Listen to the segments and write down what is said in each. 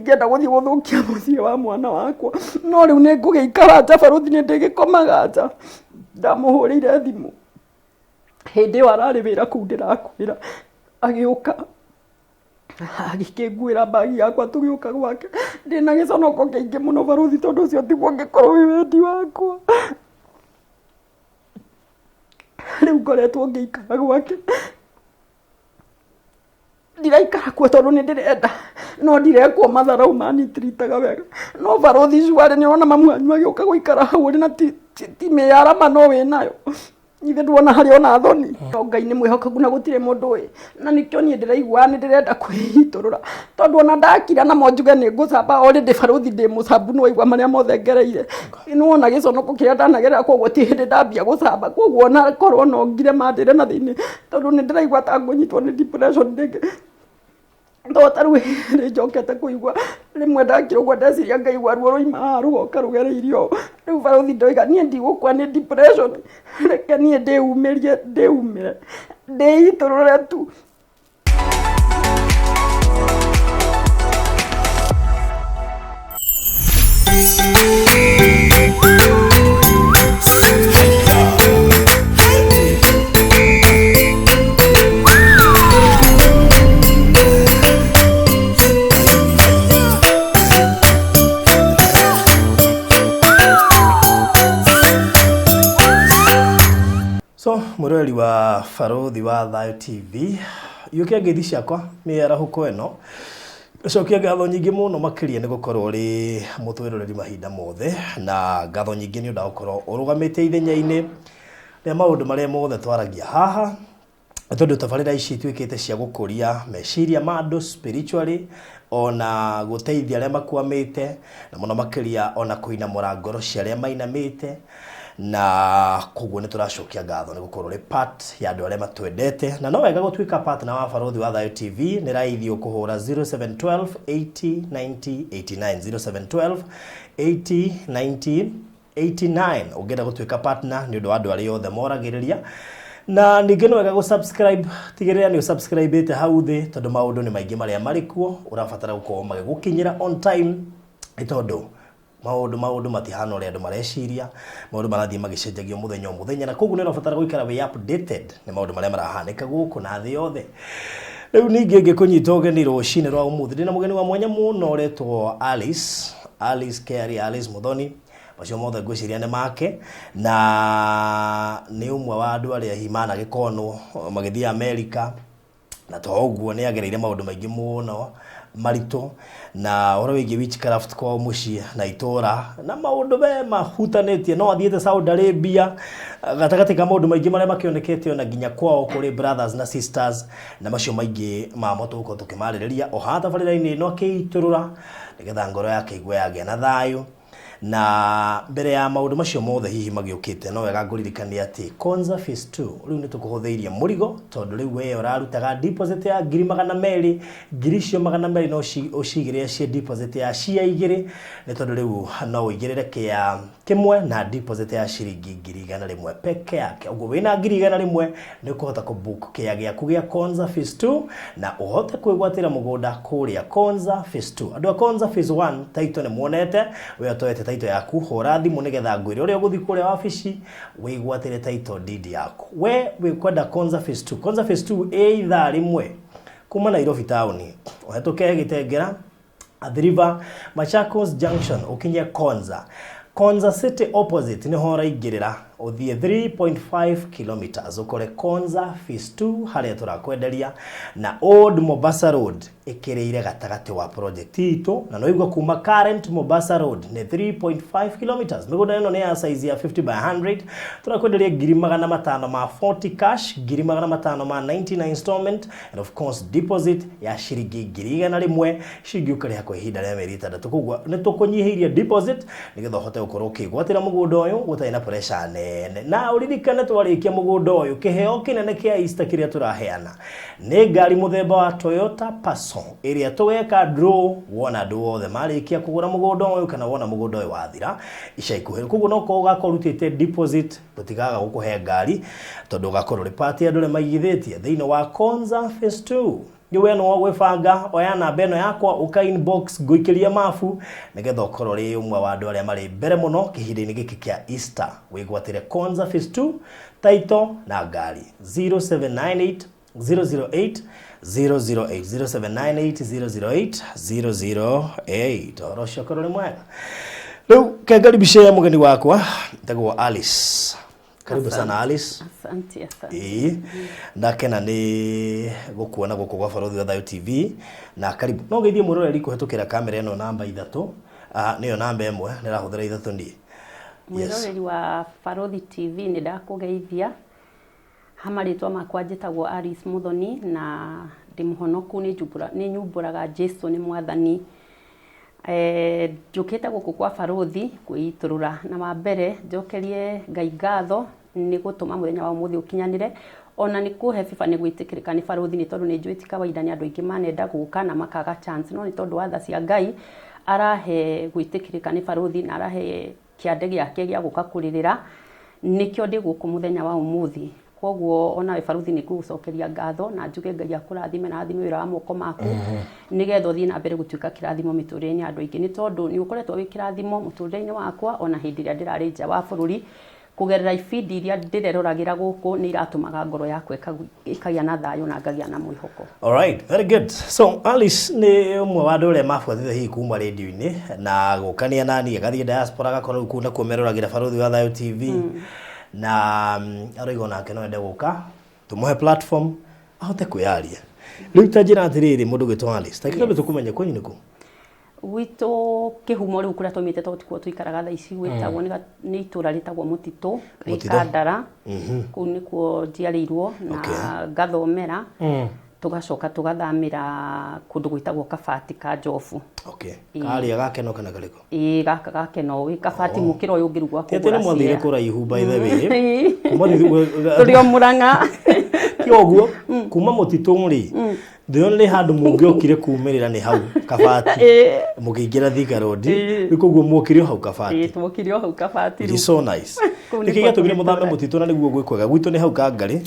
ndingenda guthii guthukia muciĩ wa mwana wakwa no riu nĩ ngũgĩikara nja baruthi nĩ ndĩgĩkomaga nja ndamuhũrĩire thimũ hĩndĩ ĩyo ararĩ wĩra kũu ndĩrakwĩra agĩũka agĩkĩnguĩra bagi yakwa tũgĩũka gwake ndĩna gĩconoko kĩingĩ mũno baruthi tondũ ũcio tiguo ngĩkorwo wĩ wendi wakwa rĩu ngoretwo ngĩikara gwake ndiraikara kuo tondũ nĩ ndĩrenda no ndirekwo matharau manitiritaga wega no baruthi cuarĩ nĩ ũrona mamu wanyu agĩũka gũikara hau ũrĩ na ti mĩarama no wĩ nayo ithe nduona harĩ ona thoni Ngai nĩ mwĩhokeku na gũtirĩ mũndũ ũĩ na nĩkĩo niĩ ndĩraigua nĩ ndĩrenda kwĩhitũrũra tondũ ona ndakira na monjuge nĩ ngũcamba already baruthi ndĩ mũcambu nĩ waigua marĩa mothe ngereire nĩ wona gĩconoko kĩrĩa ndanagerera koguo ti hĩndĩ ndambia gũcamba koguo ona korwo no ngire mandĩre na thĩinĩ tondũ nĩ ndĩraigua ta ngũnyitwo nĩ depression rĩngĩ ndota rĩu nĩ njokete kũigua rĩmwe ndakĩrũgwo ndeciria ngaigua ruo rũima haha rũgoka rũgereirio rĩu baruthi ndoiga niĩ ndigũkua nĩ depression reke niĩ ndĩumĩre ndĩitũrũre tu So murori wa Baruthi wa Thayo TV yuke ngethi ciakwa nĩ arahuko ĩno cokia ngatho nyingĩ mũno makĩria nĩ gũkorwo ũrĩ mũtwĩroreri mahinda mothe na ngatho nyingĩ nĩ ũndũ gũkorwo ũrũgamĩte ithenya-inĩ rĩa maũndũ marĩa mothe twaragia haha tondũ tabarĩra ici ituĩkĩte cia gũkũria meciria ma andũ spiritually ona gũteithia arĩa makuamĩte na mũno makĩria ona kũinamũra ngoro cia arĩa mainamĩte na koguo nĩ tũracokia ngatho nĩ gũkorwo rĩ part ya andũ arĩa matwendete na no wega gũtuĩka partner wa Baruthi wa Thayo TV nĩ raithio kũhũra 0712 80 90 89 0712 80 90 89 ũngĩenda gũtuĩka partner nĩ ũndũ wa andũ arĩa othe moragĩrĩria na ningĩ no wega gũsubscribe tigĩrĩra nĩ ũsubscribe hau thĩ tondũ maũndũ nĩ maingĩ marĩa marĩ kuo ũrabatara gũkorwo magĩgũkinyĩra on time tondũ maũndũ matihana ũrĩa andũ mareciria maũndũ marathiĩ magĩcenjagio mũthenya o mũthenya na koguo nĩ ũrabatara gũikara wĩ updated nĩ maũndũ marĩa marahanĩka gũkũ na thĩ yothe rĩu ningĩ ngĩkũnyita ũgeni rũcinĩ rwa ũmũthĩ ndĩna mũgeni wa mwanya mũno ũretwo Alice Kerry Alice Muthoni macio mothe ngwĩciria nĩ make na nĩ ũmwe wa andũ arĩa himana gĩkono magĩthiĩ America na to ũguo nĩ agereire maũndũ maingĩ mũno maritũ na ũhoro wĩgiĩ witchcraft kwa mũciĩ na itũra na maũndũ be mahutanĩtie no athiĩte Saudi Arabia gatagatĩ ka maũndũ maingĩ marĩa makĩonekete ona nginya kwao kũrĩ brothers na sisters na macio maingĩ mamo tũgũkorwo tũkĩmarĩrĩria o haha tabarĩra-inĩ ĩno akĩitũrũra nĩgetha ngoro yake igwe yagĩa na thayũ na mbere ya maũndũ macio mothe hihi magĩũkĩte no wega ngũririkania atĩ Konza Phase 2 rĩu nĩ tũkũhũthĩirie mũrigo tondũ rĩu we ũrarutaga deposit ya 200,000 ngiri icio 200 no ũcigĩrĩre cie deposit ya cia 2 nĩ tondũ rĩu no ũigĩrĩre kĩa kĩmwe na deposit ya ciringi 100,000 peke yake ũguo wĩna 100,000 nĩ ũkũhota kũbook kĩa gĩaku gĩa Konza Phase 2 na ũhote kwĩgwatĩra mũgũnda kũrĩa Konza Phase 2 andũ a Konza Phase 1 taito nĩ muonete we ũtoete taito yaku hũra thimũ nĩgetha ngwĩre ũrĩa ũgũthiĩ kũrĩa wabici wĩgwatĩre taito deed yaku we wĩkwenda Konza Phase 2 Konza Phase 2 ithaa rĩmwe kuma Nairobi town ũhetũke Gĩtengera Athi River Machakos Junction ũkinye Konza City opposite nĩ ho ũraingĩrĩra ũthiĩ 3.5 kilometers ũkore Konza Phase 2 harĩa tũrakwenderia na Old Mombasa Road ĩkĩrĩire gatagatĩ wa project itũ na no igua kuma current Mombasa Road nĩ 3.5 kilometers mĩgũnda ĩno nĩ ya size ya 50 by 100 tũrakwenderia 540 cash 590 installment and of course deposit ya ciringi 100,000 cingĩũka rĩa kwa ihinda rĩa mĩeri 6 koguo nĩ tũkũnyihĩria deposit nĩgetha ũhote gũkorwo ũkĩgwatĩra mũgũnda ũyũ gũtarĩ na pressure nene na ũririkane twarĩkia mũgũnda ũyũ kĩheo kĩnene kĩa Easter kĩrĩa tũraheana nĩ ngari mũthemba wa Toyota Passo ĩrĩa tũgeka draw wona andũ othe marĩkia kũgũra mũgũnda ũyũ kana wona mũgũnda ũyũ wathira ica ikuhĩ koguo no ko ũgakorwo ũrutĩte deposit tũtigaga gũkũhe ngari tondũ ũgakorwo ũrĩ part ya andũ arĩa maigithĩtie thĩinĩ wa Konza Phase 2 we no gwebanga oya namba eno yakwa uka inbox guikiria mafu nigetha ukorwo ri umwe wa andu aria mari mbere muno kihinda-ini giki kia Easter wigwatire Konza Phase 2 title na ngari 0798 008 008 0798 008 orosho korwo ni mwega riu kengaribishe ya mugeni wakwa ndagwo Alice. Karibu sana Alice. Asante. Ndakena ni gukuona guku gwa Barothi wa Thayo TV na karibu. No geithie muroreri kuhetukira kamera eno namba 3. Niyo namba imwe nirahuthira 3 ndi. Muroreri wa Barothi TV ni ndakugeithia. Hamaritwa makwa njitagwo Alice Muthoni na ndi muhonoku ni nyumburaga Jesu ni mwathani. Njukite guku kwa Barothi kwiturura na mambere njokerie Ngai ngatho ni gutuma muthenya wa umuthi ukinyanire ona ni kuhe biba ni gwitikirika ni Barothi ni tondu ni njuiti kawaida ni andu aingi manenda guka na makaga chance no ni tondu wa tha cia Ngai arahe gwitikirika ni Barothi na arahe kiande giake gia guka kuririra nikio ndi guku muthenya wa umuthi koguo ona we Barothi ni kugucokeria ngatho na njuge Ngai akurathime na athime wira wa moko maku nigetha uthii na mbere gutuika kirathimo miturire-ini andu aingi ni tondu ni ukoretwo wi kirathimo muturire-ini wakwa ona hindi ria ndirari nja wa bururi kugerera ifindi iria ndireroragira guku ni iratumaga ngoro yakwa ikagia na thayo na ngagia na mwihoko. All right, very good. So Alice ni umwe wa andu aria mabuatite hihi kuma radio-ini na gukania nani agathie diaspora gakorwo kuna kumeroragira Barothi wa Thayo TV na arigo nake no ende guka tumuhe platform ahote kwiaria riu tajira atiriri mundu gwitwa Alice takira tukumenya kwenyu niku wito kihumo riu kuria tumite totikuo tuikaraga tha ici gwitagwo ni itura ritagwo Mutito Ikandara kuu nikuo njiarirwo na ngathomera tugacoka tugathamira kundu gwitagwo Kabati ka Njofu. Okay. Kari agakeno kana kariko? Gaka gakeno wi Kabati mukiro uyu ngirugwa kugura. Tete ni mwathire kuraihu by the way. Kuma turio Murang'a. Kioguo kuma Mutito ri. The only handu mungiokire kuumirira ni hau Kabati. Mukiingira Thika Road. Nikuguo mukire hau Kabati. Twokire hau Kabati. It's so nice. Nikiga tugire muthame Mutito na niguo gwikwega. Gwitu ni hau Kangari.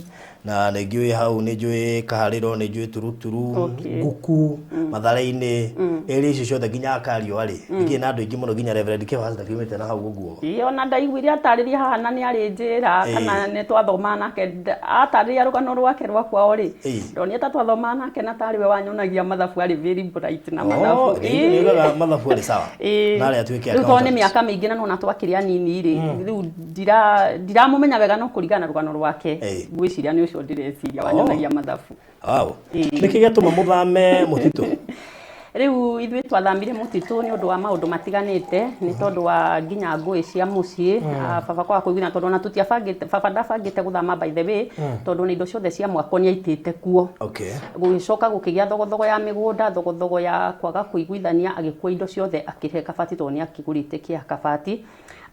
Na nĩngiũĩ hau nĩnjũĩ Kaharĩro nĩnjũĩ Turuturu Nguku Mathare-inĩ ĩrĩa icio ciothe nginya Kariũa rĩ nginya na andũ aingĩ mũno nginya Reverend Kĩbacĩta kiumĩte na hau ũguo ona ndaiguire atarĩria haha na nĩ arĩ njĩra kana nĩ twathoma nake atarĩria rũgano rwake rwa kwao rĩ ndonire ta twathoma nake na tarĩ we wanyonagia mathabu arĩ very bright na mathabu nĩgaga mathabu arĩ sawa na arĩa atuĩke accountant rĩu nĩ mĩaka mĩingĩ na nona twakĩrĩ anini rĩ rĩu ndiramũmenya wega no kũringana rũgano rwake ngwĩciria nĩ ũcio ndireciria wanyonagia mathabu. Wow. Niki gatuma muthame Mutito? Riu ithuĩ twathamire Mutito ni undu wa maundu matiganite ni tondu wa nginya ngui cia mucii baba kwa kuiguna tondu na tutiabangite baba ndabangite guthama by the way tondu ni indo ciothe cia mwako ni aitite kuo. Okay. Gugicoka gukigia thogothogo ya migunda thogothogo ya kwaga kuiguithania agikua indo ciothe akihe Kabati tondu ni akigurite kia Kabati.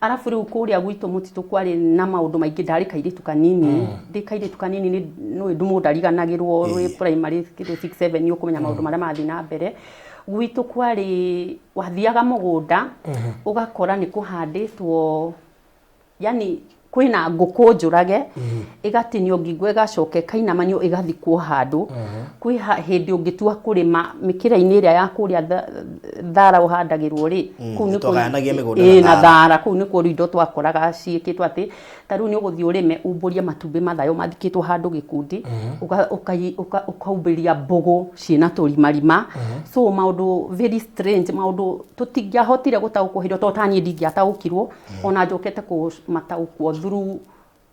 Arafu riu kuria gwitu Mutito kwari na maundu maingi ndari kairitu kanini ndikairitu kanini ni no ndumu ndariganagirwo wi primary 6-7 ni ukumenya maundu maria mathi na mbere gwitu kwari wathiaga mugunda ugakora ni kuhanditwo yani kwina nguku njurage igatinio ngigwe gacoke kainamanio igathikwo handu kwi hindi ungitua kurima mikira-ini iria ya kuria thara uhandagirwo ri kuu ni twaganagia migunda na thara kuu ni kuo indo twakoraga ciikitwo ati taru ni uguthii urime umburie matumbi mathayo mathikitwo handu gikundi ukaumbiria mbogo ciina turimarima so maundu very strange maundu tutingiahotire gutaukwo hindo to tani ndingiataukirwo ona njokete kumataukwo through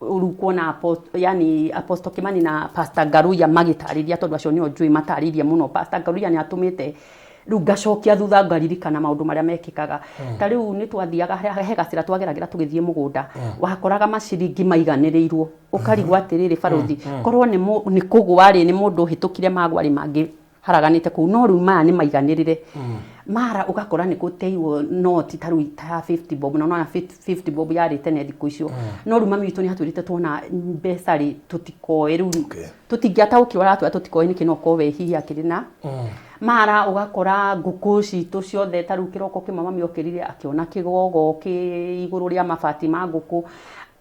uruko na yani Apostle Kimani na Pastor Garuya magitariria tondu acio ni njui matariria muno Pastor Garuya ni atumite riu ngacokia thutha ngaririkana maundu maria mekikaga ta riu ni twathiaga he gacira twageragira tugithie mugunda wakoraga maciringi maiganirirwo ukarigwa atiriri Barothi korwo ni kugwari ni mundu hitukire magwari mangi haraganite ku no riu maya ni maiganirire mara ugakora ni guteiwo noti taru ta 50 bob na 50 bob yari tene thiku icio no riu mami witu ni hatwirite tuona mbeca ri tutikoe riu tutingiataukirwo ratwa tutikoe ni kinoko we hihi akirina mara ugakora nguku citu ciothe taru kiroko kimwe mami okirire akiona kigogo ki iguru ria mabati ma nguku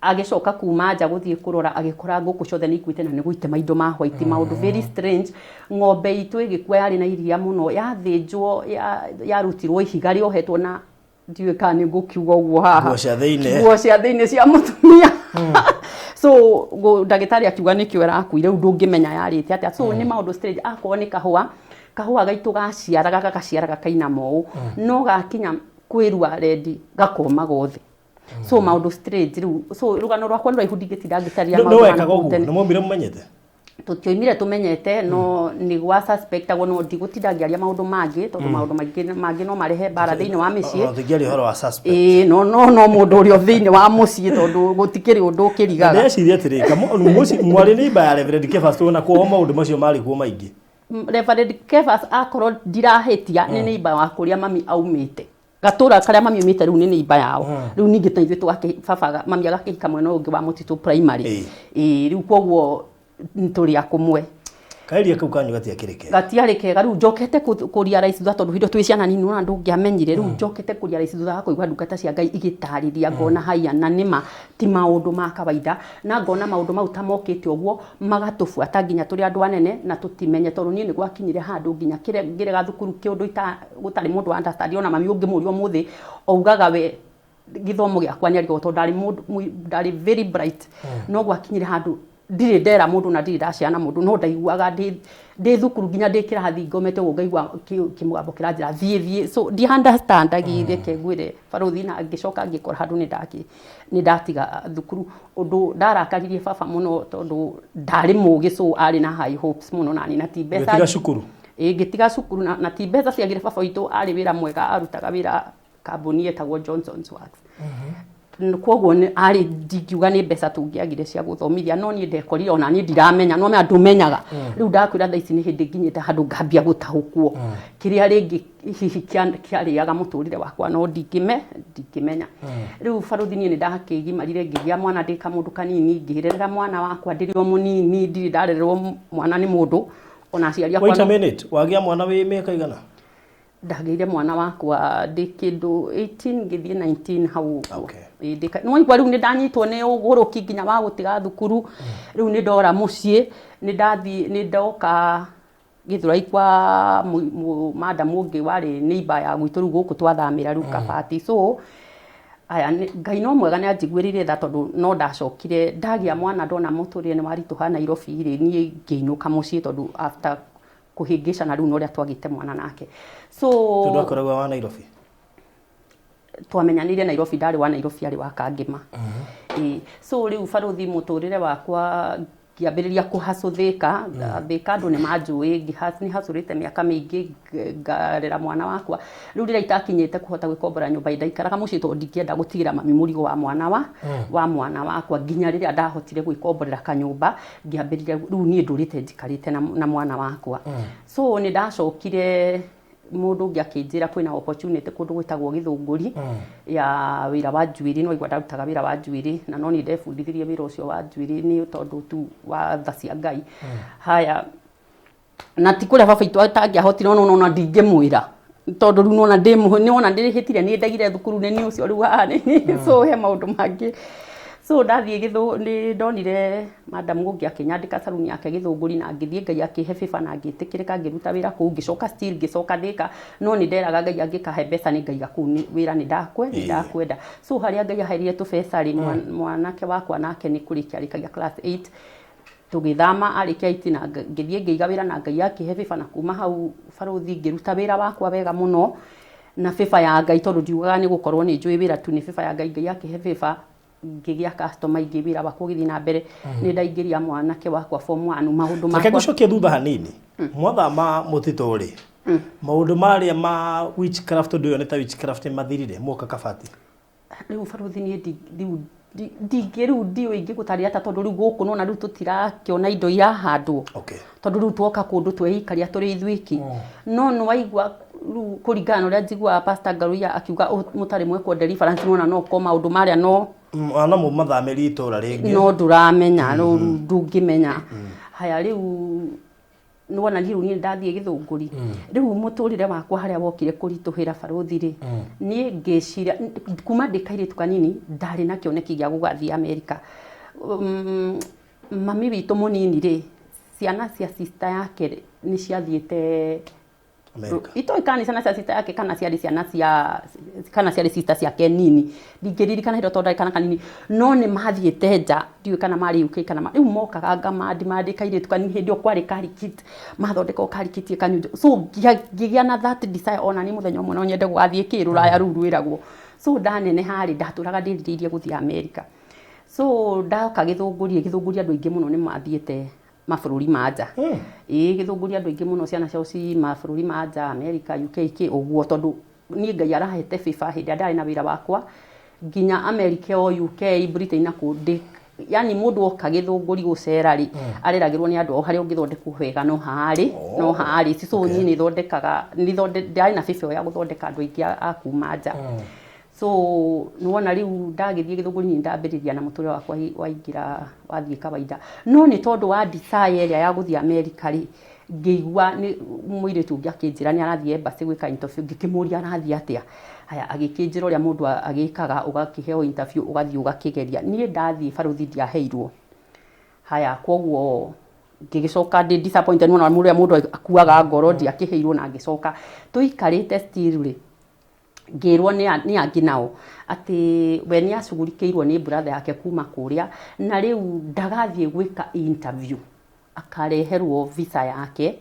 agicoka kuma nja guthie kurora agikora nguku ciothe ni ikuite na ni guite maindo ma white maundu very strange. Ng'ombe itu igikua yari na iria muno yathinjwo yarutirwo ihiga riohetwo na ndiwe kana ni ngukiuga uguo haha nguo cia thiini cia mutumia so ndagitari akiuga nikio arakuire u ndungimenya yarite atia so ni maundu strange akorwo ni kahua gaitu gaciaraga kaina mau no gakinya kwirua ready gakoma gothe so maundu strange riu so rugano rwakwa ndio ihudingiti ndagitaria maundu no wekaga uguo no mwambire mumenyete tutioimire tumenyete no ni gwa suspect agwo no ndigutindagiaria maundu mangi tondu maundu mangi no marehe bara thiini wa micii ngiari horo wa suspect no mundu uri thiini wa mucii tondu gutikiri undu ukirigaga ndeciria atiri mucii mwari ni ba ya Reverend Kefas tuna kwa maundu macio mari kuo maingi Reverend Kefas akorwo ndirahitia ni neiba wa kuria mami aumite gatura karia mami aumite riu ni neiba yao riu ningi taithwe twake mami agakihika mwena ungi wa Mutitu primary riu kwoguo nturi akumwe kairia kau kanyu gatiakireke gatiareke riu njokete kuria rais thutha tondu hindo twi ciana nini na ndungiamenyire riu njokete kuria rais thutha kuigua ndungata cia Ngai igitariria ngona haya na nima ti maundu ma kawaida na ngona maundu mau tamokite uguo magatufuata nginya turi andu anene na tutimenye tondu ni gwakinyire handu nginya ngirega thukuru kiundu gutari mundu understand ona mami ungimurio muthi ougaga we githomo giakwa ni arigo tondu ndari very bright no gwakinyire handu ndire ndera mundu na ndire ndaciana mundu no ndaiguaga ndi thukuru nginya ndikira hathi ngomete uguo ngaigua kimwambo kiranjira thie so ndi understand agire kengwire baruthi na ngicoka ngikora handu ni ndatiga thukuru undu ndarakaririe baba muno tondu ndari mugi so ari na high hopes muno nani na ti mbeca ngitiga cukuru ngitiga cukuru na ti mbeca ciagire baba itu ari wira mwega arutaga wira kambuni etagwo Johnson's Works kwoguo ari ndikiuga ni mbeca tungiagire cia guthomithia no ni ndekorire ona ni ndiramenya no me andumenyaga riu ndakwira thaici ni hindi nginyite handu ngambia gutahukwo kiria ringi hihi kiariaga muturire wakwa no ndikimenya riu baruthi ni ndakigimarire ngigia mwana ndika mundu kanini ngihirerera mwana wakwa ndirio munini ndiri ndarererwo mwana ni mundu ona aciari akwa wait a minute wagia mwana wi miaka igana ndageire mwana wakwa ndikindu 18 ngithie 19 hau no igwa riu ni ndanyitwo ni uguruki nginya wa gutiga thukuru riu ni ndora mucii ni ndoka githurai kwa madam ungi wari neighbor ya gwitu riu guku twathamira riu Kabati so aya Ngai no mwega ni anjiguirire tha tondu no ndacokire ndagia mwana ndona muturire ni warituha Nairobi ri ni ngiinuka mucii tondu after kuhingisha na riu no ria twagite mwana nake so tondu akoragwa wa Nairobi twamenyanire Nairobi ndari wa Nairobi ari wa Kangima so riu baruthi muturire wakwa ngiambiriria kuhacuthika thika andu ni manjui ni hacurite miaka mingi ngarera mwana wakwa riu rira itakinyite kuhota gwikombora nyumba ndaikaraga mucii tondu ndingienda gutigira mami murigo wa mwana wakwa nginya riria ndahotire gwikomborera kanyumba ngiambiriria riu ni ndurite njikarite na mwana wakwa so ni ndacokire mundu ngiakinjira kwina opportunity kundu gwitagwo Githunguri ya wira wa njuiri no igwa ndarutaga wira wa njuiri na no ni ndefundithirie wira ucio wa njuiri ni tondu tu wa tha cia Ngai haya na tikuria baba itu atangiahotire no ndingimwira tondu riu nona nona ndirihitire ni ndagire thukuru ni ucio riu so he maundu mangi so ndathie ni ndonire madam ungi akinyandika saluni yake Githunguri na ngithie Ngai akihe fifa na ngitikirika ngiruta wira ku ngicoka still ngicoka thika no ni nderaga Ngai angikahe mbeca ni Ngai gaku ni wira ni ndakwenda so haria Ngai aherie tu pesa ri mwanake wakwa nake ni kurikia rikagia class 8 tugithama arikia itina ngithie ngiiga wira na Ngai akihe fifa na kuma hau baruthi ngiruta wira wakwa wega muno na fifa ya Ngai tondu ndiugaga ni gukorwo ni njui wira tu ni fifa ya Ngai Ngai akihe fifa ngigia customer ingi wira wakwa githi na mbere ni ndaingiria mwanake wakwa form 1 maundu makwa gucokia thutha hanini mwathama Mutitu ri maundu maria ma witchcraft ndio neta witchcraft mathirire muka Kabati riu baruthi ni ndigiru ndio ingi gutaria ta tondu riu guku no na riu tutirakiona indo irahandwo tondu riu twoka kundu twehikaria turi ithwiki no waigua riu kuringana na uria njigua Pastor Ngaruya akiuga mutari mwekwo deliverance no ko maundu maria no ana mu mathamiri itura ringi no nduramenya no ndungimenya haya riu nuona riu ni ndathie githunguri riu muturire wakwa haria wokire kurituhira baruthi ri ni ngeciria kuma ndikaire tukanini ndari na kioneki gia gugathie America mami witu munini ri ciana cia sister yake ni ciathiete America ito ikanisa na sister yake kana ciari ciana cia kana ciari sister ciake nini ndingiririkana hindo tonda kana kanini no ni mathiete nja ndiu kana mari UK kana riu mokaga ngama kaire tukanini hindi okwari karikit mathondeka karikitie kanyu so ngigia na that desire ona ni muthenya umwe no nyende gwathie kiruraya ru rwiragwo so ndanene hari ndaturaga ndiririe guthie America so ndaka githunguria andu aingi muno ni mathiete mabũrũri manja gĩthũngũri andũ aingĩ mũno ciana ciao ci mabũrũri manja America UK ũguo tondũ niĩ Ngai arahete FIFA hĩndĩ ndarĩ na wĩra wakwa nginya America o UK Britain na kũndĩ yani mũndũ oka gĩthũngũri gũcera rĩ areragĩrwo nĩ andũ o harĩa ũngĩthondekwo wega no harĩ so niĩ nĩ thondekaga ndarĩ na FIFA ya gũthondeka andũ aingĩ a kuma nja so nuona riu ndagithie githunguri ndambiriria na muture wakwa waingira wathie kawaida no ni tondu wa desire area ya guthie America ri ngeigua ni muiritu ungi akinjira ni arathie embassy gwika interview ngikimuria arathie atia haya agikinjira uria mundu agikaga ugakiheo interview ugathie ugakigeria ni ndathie baruthi ndiaheirwo haya koguo ngigicoka ndi disappointed no mundu akuaga ngoro ndiakiheirwo na ngicoka tuikarite still ri ngirwo ni angi nao ati we ni acugurikiirwo ni brother yake kuma kuria na riu ndagathie gwika interview akareherwo visa yake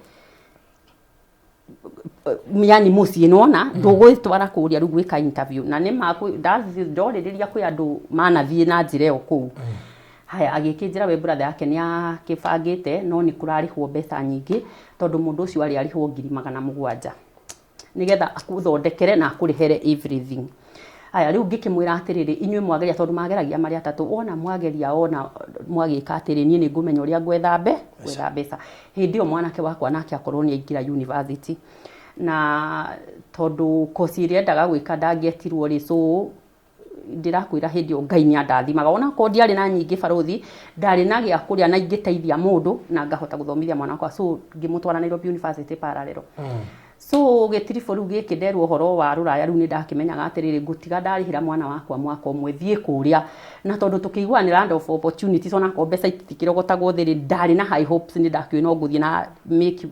yani muci nona ndugwitwara kuria riu gwika interview na ni ndoririria kwi andu manathie na njira yo kuu haya agikinjira we brother yake ni akibangite no ni kurarihwo mbeca nyingi tondu mundu ucio ari arihwo 700,000 nigetha akuthondekere na akurihere everything aya riu ngikimwira atiriri inywe mwageria tondu mageragia mari atatu wona mwageria ona mwagika atiri nie ni ngumenya uria gwetha mbeca hindi o mwanake wakwa nake akorwo ni aingira university na tondu kosi iria ndaga gwika ndangietirwo ri so ndirakwira hindi o Ngai ni andathimaga ona ko ndiari na nyingi baruthi ndari na gia kuria na ingiteithia mundu na ngahota guthomithia mwana wakwa so ngimutwara Nairobi University paralelo so getirifu riu giki nderwo uhoro wa ruraya riu ni ndakimenyaga atiriri ngutiga ndarihira mwana wakwa mwaka umwe thie kuria na tondu tukigwa ni land of opportunities ona ko mbeca itikirogotagwo thiri ndari na high hopes ni ndakiwe no nguthie na make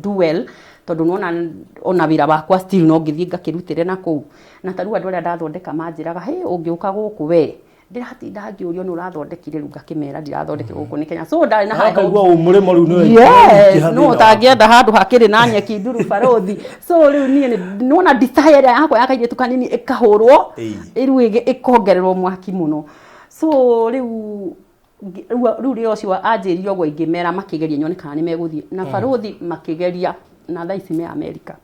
do well tondu nona ona wira wakwa still no ngithie ngakirutire na kuu na taru andu aria ndathondeka manjiraga he ungiuka guku we ndiratinda ngiurio ni urathondekire riu ngakimera ndirathondeke guku ni Kenya so ndari na akaigua umurimo riu no tangienda handu hakiri na nyeki nduru baruthi so riu nie nona desire yakwa yakaire tukanini ikahurwo riu ikongererwo mwaki muno so riu rio cio anjirio gwa ingimera makigeria nyone kana ni meguthie na baruthi makigeria na thaisi me America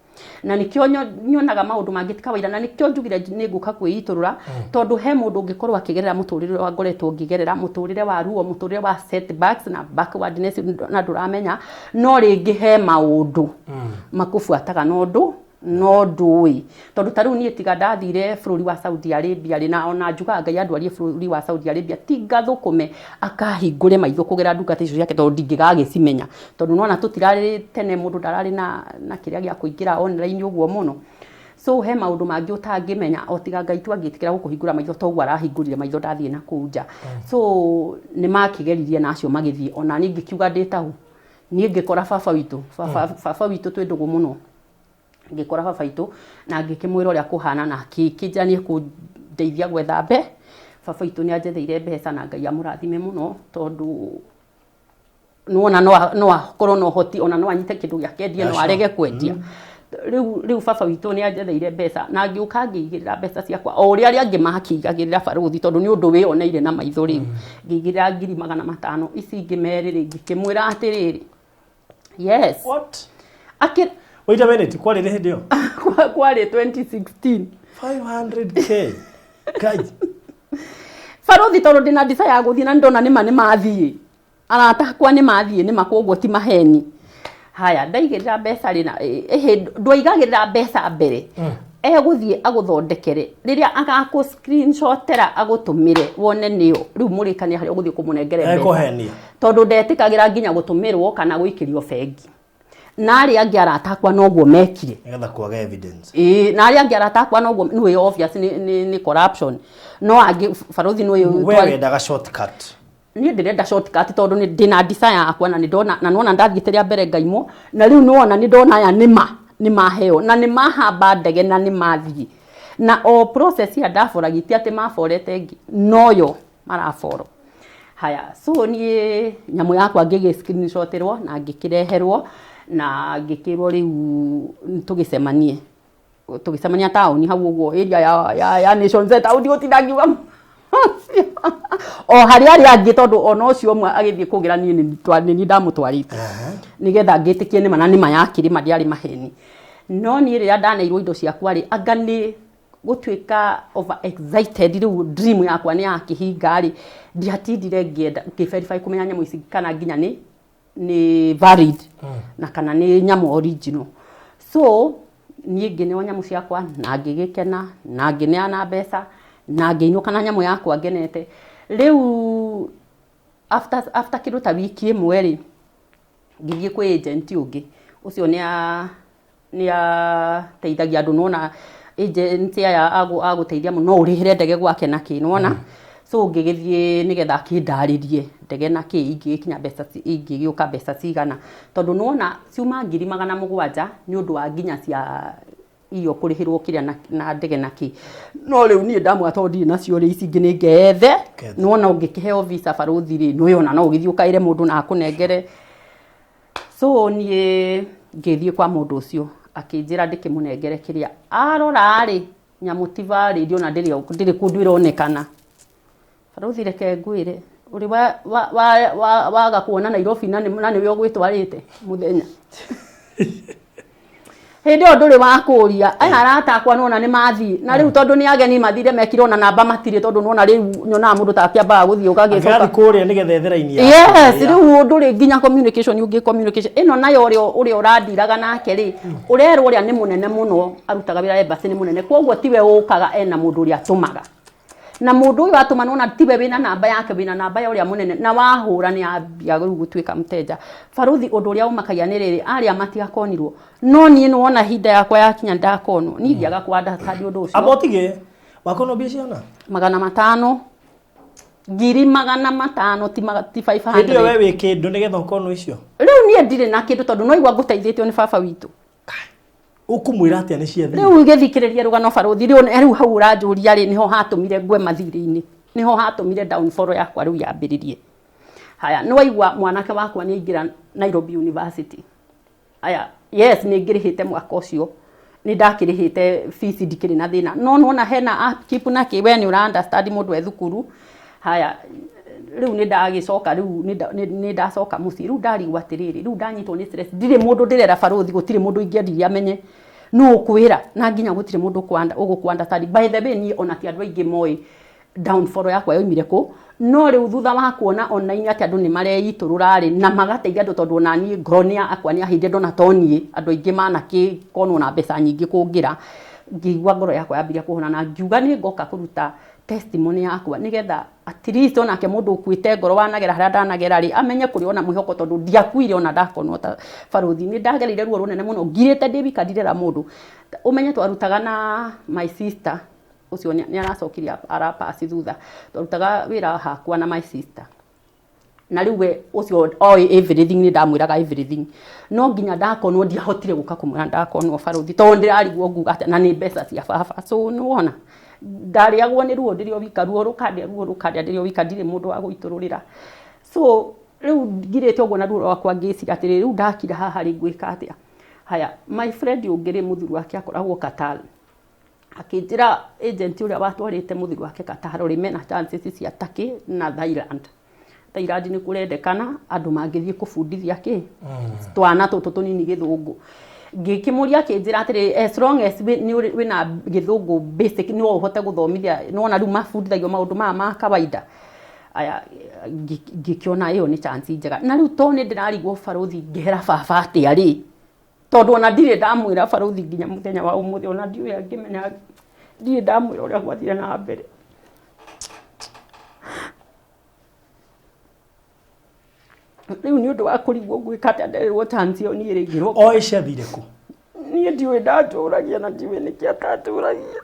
na nikyo nyonaga maundu mangitikawaida na nikyo njugire ni nguka kwiiturura tondu he mundu ungikorwa akigerera muturire wa ngoretwo ngigerera muturire wa ruo muturire wa setbacks na backwardness na duramenya no ringi he maundu makufuataga no ndui tondu taru ni tiga ndathire bururi wa Saudi Arabia rina ona njuga Ngai andu ari bururi wa Saudi Arabia tiga thukume akahingure maitho kugera ndungata icio yake tondu ndingigagicimenya tondu nona tutirari tene mundu ndarari na kiria gia kuingira online uguo muno so he maundu mangi utangimenya o tiga Ngai tu angitikira gukuhingura maitho togu arahingurire maitho ndathie na kunja so ni makigeririe nacio magithie ona ni ngikiuga nditahu ni ngikora baba witu twindugu muno ngikora baba itu na ngikimwira uria kuhana na kijanie kundeithia gwetha baba itu ni anjetheire mbeca na Ngai amurathime muno tondu nuona no akorwo no hoti ona no anyite kindu giakendie no arege kwendia riu baba witu ni anjetheire mbeca na ngiuka ngigirira mbeca ciakwa o uria ari angi makigagirira baruthi tondu ni undu wioneire na maitho riu ngigirira 500,000 ici ngimeriri ngikimwira atiriri yes what wait a minute, kwali ni hindi yo? Kwali 2016. 500k. Kai. Baruthi tondu ndina desire ya guthie na ndona nima ni mathie. Arata kwa ni mathie ni makogwo ti maheni. Haya ndaigirira mbeca rina ndwaigagirira mbeca mbere. Guthie aguthondekere riria agaku screenshotera agutumire wone niyo riu murikania hari uguthie kumunengere mbeca. Ekohenia. Tondu ndetikagira nginya gutumirwo kana guikirio bengi. na aria angi aratakwa noguo mekire nigetha kwaga evidence na aria angi aratakwa noguo ni obvious ni corruption no angi barothi no wewe ndaga shortcut ni ndirenda shortcut tondu ni ndina desire yakwa na ndona na nona ndathiteria mbere ngaimo na riu nona ni ndona ya ni maheo na ni mahamba ndege na ni mathi na o process ya ndaforagiti ati maforete ngi noyo maraforo haya so ni nyamu yakwa ngige screenshotirwo na ngikireherwo na ngikirwo riu tugisemania tauni hau uguo area ya Nation Z audio utindangiwa o hari angi tondu ono cio mwe agithie kugira ni ndamutwarite nigetha ngitikie ni mana ni mayakiri madiari maheni no ni ria ndaneirwo indo ciakwa ri anga ni gutuika over excited riu dream yakwa ni yakihinga ri ndiatindire ngienda ngiverify kumenya nyamu ici kana nginya ni valid na kana ni nyamu original so ni ngine nyamu ciakwa na ngigikena na ngineana mbeca na ngiinuka na nyamu yakwa ngenete riu after kindu ta wiki imwe ri ngithie kwi agent ungi ucio ni teithagia andu nona agent aya aguteithia muno urihire ndege gwake na kinona so ngigithie nigetha kindaririe ndege na ki ingikinya mbeca ingigiuka mbeca cigana tondu nona ciuma 700,000 ni undu wa nginya cia iyo kurihirwo kiria na ndege na ki no riu ni ndamwa tondi nacio ri ici ngine ngethe nona ungikiheo visa barothi ri no yona no ugithie ukaire mundu na akunengere so ni ngithie kwa mundu ucio akinjira ndikimunengere kiria arora ri nyamutiva radio na ndiri kundu ironekana barothi reke ngwire uri waga kuona Nairobi na niwe ugwitwarite muthenya hindi nduri wa kuria aya aratakwa nona ni mathi na riu tondu ni ageni mathire mekirwo na namba matire tondu nona riu nyona mundu takiamba guthii ugagicoka kuria nigetha etheraini yes riu nduri nginya communication ungi communication ino nayo uri urandiraga nake ri urerwo ria ni munene muno arutaga wira embassy ni munene kwoguo tiwe ukaga ena mundu uri atumaga na mundu uyu atuma nona tiwe wina namba yake wina namba ya uria munene na wahura ni ambia gutuika mteja barothi undu uria umakagia ni riri aria matiakonirwo no ni wona hinda yakwa yakinya ndakonwo ni ngiaga kwanda tadi undu ucio abotige wakono biciana 500 500 ti 500 ndio wewe kindu nigetha ukono icio riu ni ndire na kindu tondu no igwa nguteithitio ni baba witu ukumwira atia ni ciathi riu igithikiriria rugano barothi riu hau uranjuria ri niho hatumire ngwe mathiri-ini niho hatumire downfall yakwa riu yambiririe haya no waigwa mwanake wakwa ni ingira Nairobi University haya yes ni ngirihite mwaka ucio ni ndakirihite fees ndikiri na thina no nona hena upkeep na kiwe ni ura understand mundu e thukuru haya riu ni ndagicoka riu ni ndacoka muci riu ndarigwa atiriri riu ndanyitwo ni stress ndire mundu ndirera barothi gutire mundu ingeendiria amenye no kwira na nginya gutire mundu ugukwanda tari by the way ni ona ti andu aingi moi downfall yakwa yoimire ku no riu thutha wa kuona online ati andu ni mareiturura ri na magateithia andu tondu na ni gronia akwa ni ahinde ndona toni andu aingi mana ki kono na mbeca nyingi kungira ngigwa ngoro yakwa yambiria kuhona na ngiuga ni ngoka kuruta testimony yakwa nigetha at least ona ke mundu ukuite ngoro wanagera haria ndanagera ri amenye kuri ona mwihoko tondu ndiakuire ona ndakonwo ta barothi ni ndagereire ruo runene muno ngirite ndibika ndirera mundu umenye twarutaga na my sister ucio ni aracokiria arapasi thutha twarutaga wira hakwa na my sister na riu ucio everything ni ndamwiraga everything no nginya ndakonwo ndiahotire guka kumwira ndakonwo barothi tondu ndirarigwo nguga na ni mbeca cia baba so ni wona ndariagwo ni ruo ndirio wika ruo rukandia ndirio wika ndire mundu wa guitururira so riu ngirite uguo na ruo rwakwa ngicira atiri riu ndakira haha ri ngwika atia haya my friend ungiri muthuru wake akoragwo Qatar akinjira agent uria watwarite muthuru wake Qatar uri mena chances cia Turkey na Thailand ni kurendekana andu mangithie kubundithia ki twana tutu tunini githungu ngikimuria kinjira atiri as long as ni wina githungu basic ni uhote guthomithia ni wona riu mabundithagio maundu ma kawaida aya ngikiona iyo ni chance njega na riu to ni ndirarigwo barothi ngehera baba ati ari tondu ona ndire ndamwira barothi nginya muthenya wa umuthi ona ndiu ya ngimenya ndire ndamwira uria gwathire na mbere riu ni undu wa kurigwo gwika ati ndererwo tanzio ni irigirwo o icia thire ku ni ndiwe ndaturagia na ndiwe niki ataturagia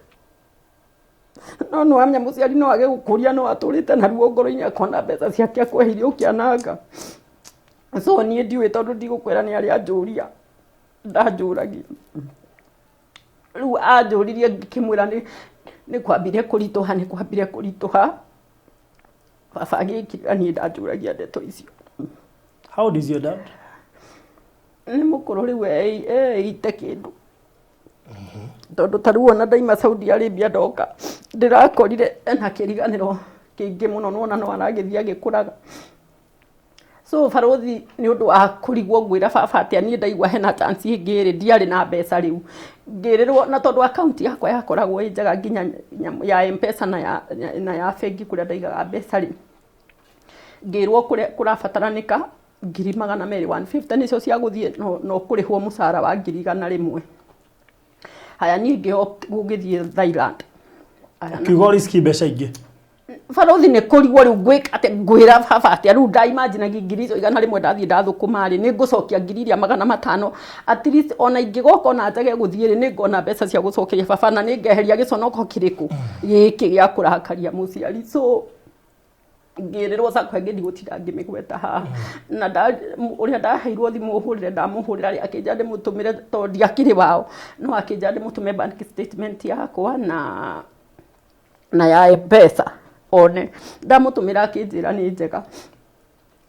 no amenya muciari no age gukuria no aturite na ruo ngoro-ini akona mbeca ciake akwehirie ukiananga so ni ndiwe tondu ndigukwira ni ari anjuria ndanjuragia riu anjuririe ngikimwira ni kwambire kurituha baba agikira ni ndanjuragia ndeto icio. How old is your dad? Ni mukuru riu ite kindu tondu tariu ona ndaima Saudi Arabia ndoka ndirakorire ena kiriganiro kiingi muno nona no aragithia agikuraga so Barothi ni undu wa kurigwo ngwira baba ati ani ndaigwa hena chance ingiri ndiari na mbeca riu ngirirwo na tondu account yakwa yakoragwo njega nginya ya M-Pesa na ya bengi kuria ndaigaga mbeca riu ngirwo kurabataranика 250 nicio cia guthie no kurihwo musara wa 100 haya ningi gugithie Thailand kiugo riski mbeca ingi Barothi ni kurigwo riu gwika ati ngwira baba ati riu nda imagine ngiri icio 100 ndathie ndathukuma ri ni ngucokia ngiri iria 500 at least ona ingigoka ona njage guthie ri ni ngona mbeca cia gucokeria baba na ni ngeheria giconoko kiriku giki gia kurakaria muciari so ngirirwo sakwa ngendi gutira ngimigweta haha na uria ndaheirwo thimu uhurire ndamuhurira ri akinja ndimutumire to ndiakiri wao no akinja ndimutume bank statement yakwa na ya M-Pesa one ndamutumira akinjira ni njega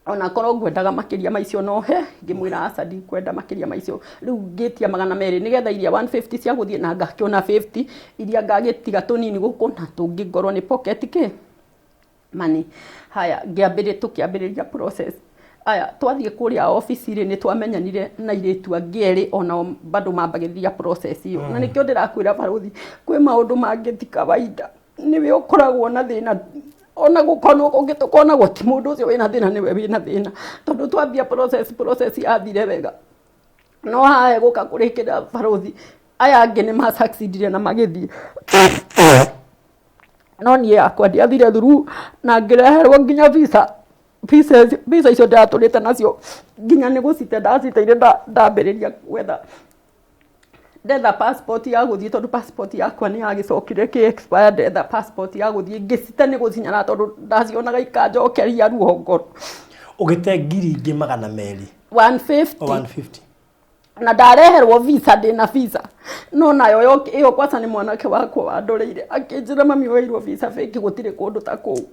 ona korwo ngwendaga makiria maicio no he ngimwira aca ndikwenda makiria maicio riu ngitia 200 nigetha iria 150 cia guthie na ngakiona 50 iria ngagitiga tunini guku na tungi ngorwo ni pocket ke money haya tukiambiriria process aya twathie kuria office ri ni twamenyanire na iretu angieri ona bado mambagithia process iyo na nikio ndirakwira Barothi kwi maundu mangithi kawaida niwe ukoragwo na thina ona gukono ungitukona guti mundu ucio wina thina niwe wina thina tondu twambia process yathire wega no haya guka kurikira Barothi aya angi ni ma succeedire na magithie no nie akwa ndiathire thuru na ngireherwo nginya visa icio ndaturite nacio nginya ni gucite ndaciteire ndambiriria gwetha ndetha passport ya guthie tondu passport yakwa ni yagicokire ki expired ndetha passport ya guthie ngicite ni gucinyana tondu ndacionaga ikanjokeria ruo ngoro ugite ngiri ingi 200 150 na ndareherwo visa ndina visa no nayo iyo kwasa ni mwanake wakwa wandoreire akinjira mami wairwo visa fake gutire kundu ta kuu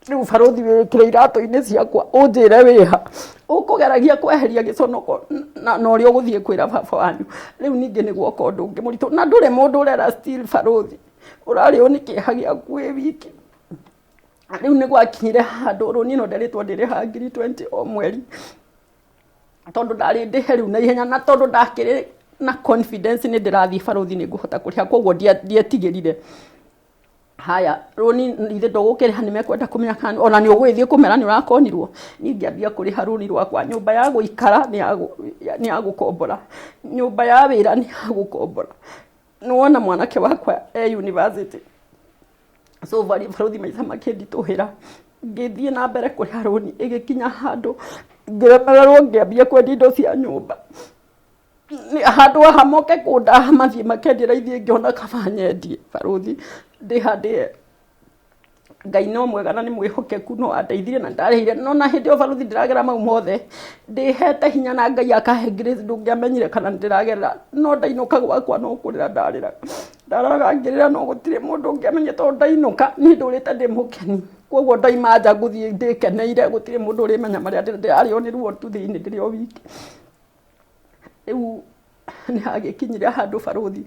riu Barothi wikire irato-ini ciakwa unjire wiha ukugeragia kweheria giconoko na uria guthie kwira baba wanyu riu ningi ni guoka undu ungi muritu na ndure mundu urera still Barothi urario ni kiha giaku wiki riu ni gwakinyire handu runino nderitwo ndiriha 20 o mweri tondu ndari ndihe riu na ihenya na tondu ndakiri na confidence ni ndirathie Barothi ni nguhota kuriha koguo ndietigirire haya runi ithe ndogukiriha ni mekwenda kumenya kana ona ni ugwithie kumera ni urakonirwo ningiambia kuriha runi rwakwa nyumba ya guikara ni agukombora nyumba ya wira ni agukombora nuona mwanake wakwa university so Barothi maica makindituhira ngithie na mbere kuriha runi igikinya handu ngiremererwo ngiambia kwendia indo cia nyumba handu hamoke kunda mathie makendira ithie ngiona kaba nyendie Barothi ndihande Ngai no mwega na ni mwihokeku no andeithire na ndarehire no na hindi o Barothi ndiragera mau mothe ndihete hinya na Ngai akahe grace ndungiamenyire kana ndiragerera no ndainuka gwakwa no kurira ndarira ndaragangirira no gutire mundu ungiamenye to ndainuka ni ndurite ndi mukeni koguo ndaima nja nguthie ndikeneire gutire mundu urimenya maria ndirari oni ruo tu thiini ndiri o wiki riu ni hagikinyire handu Barothi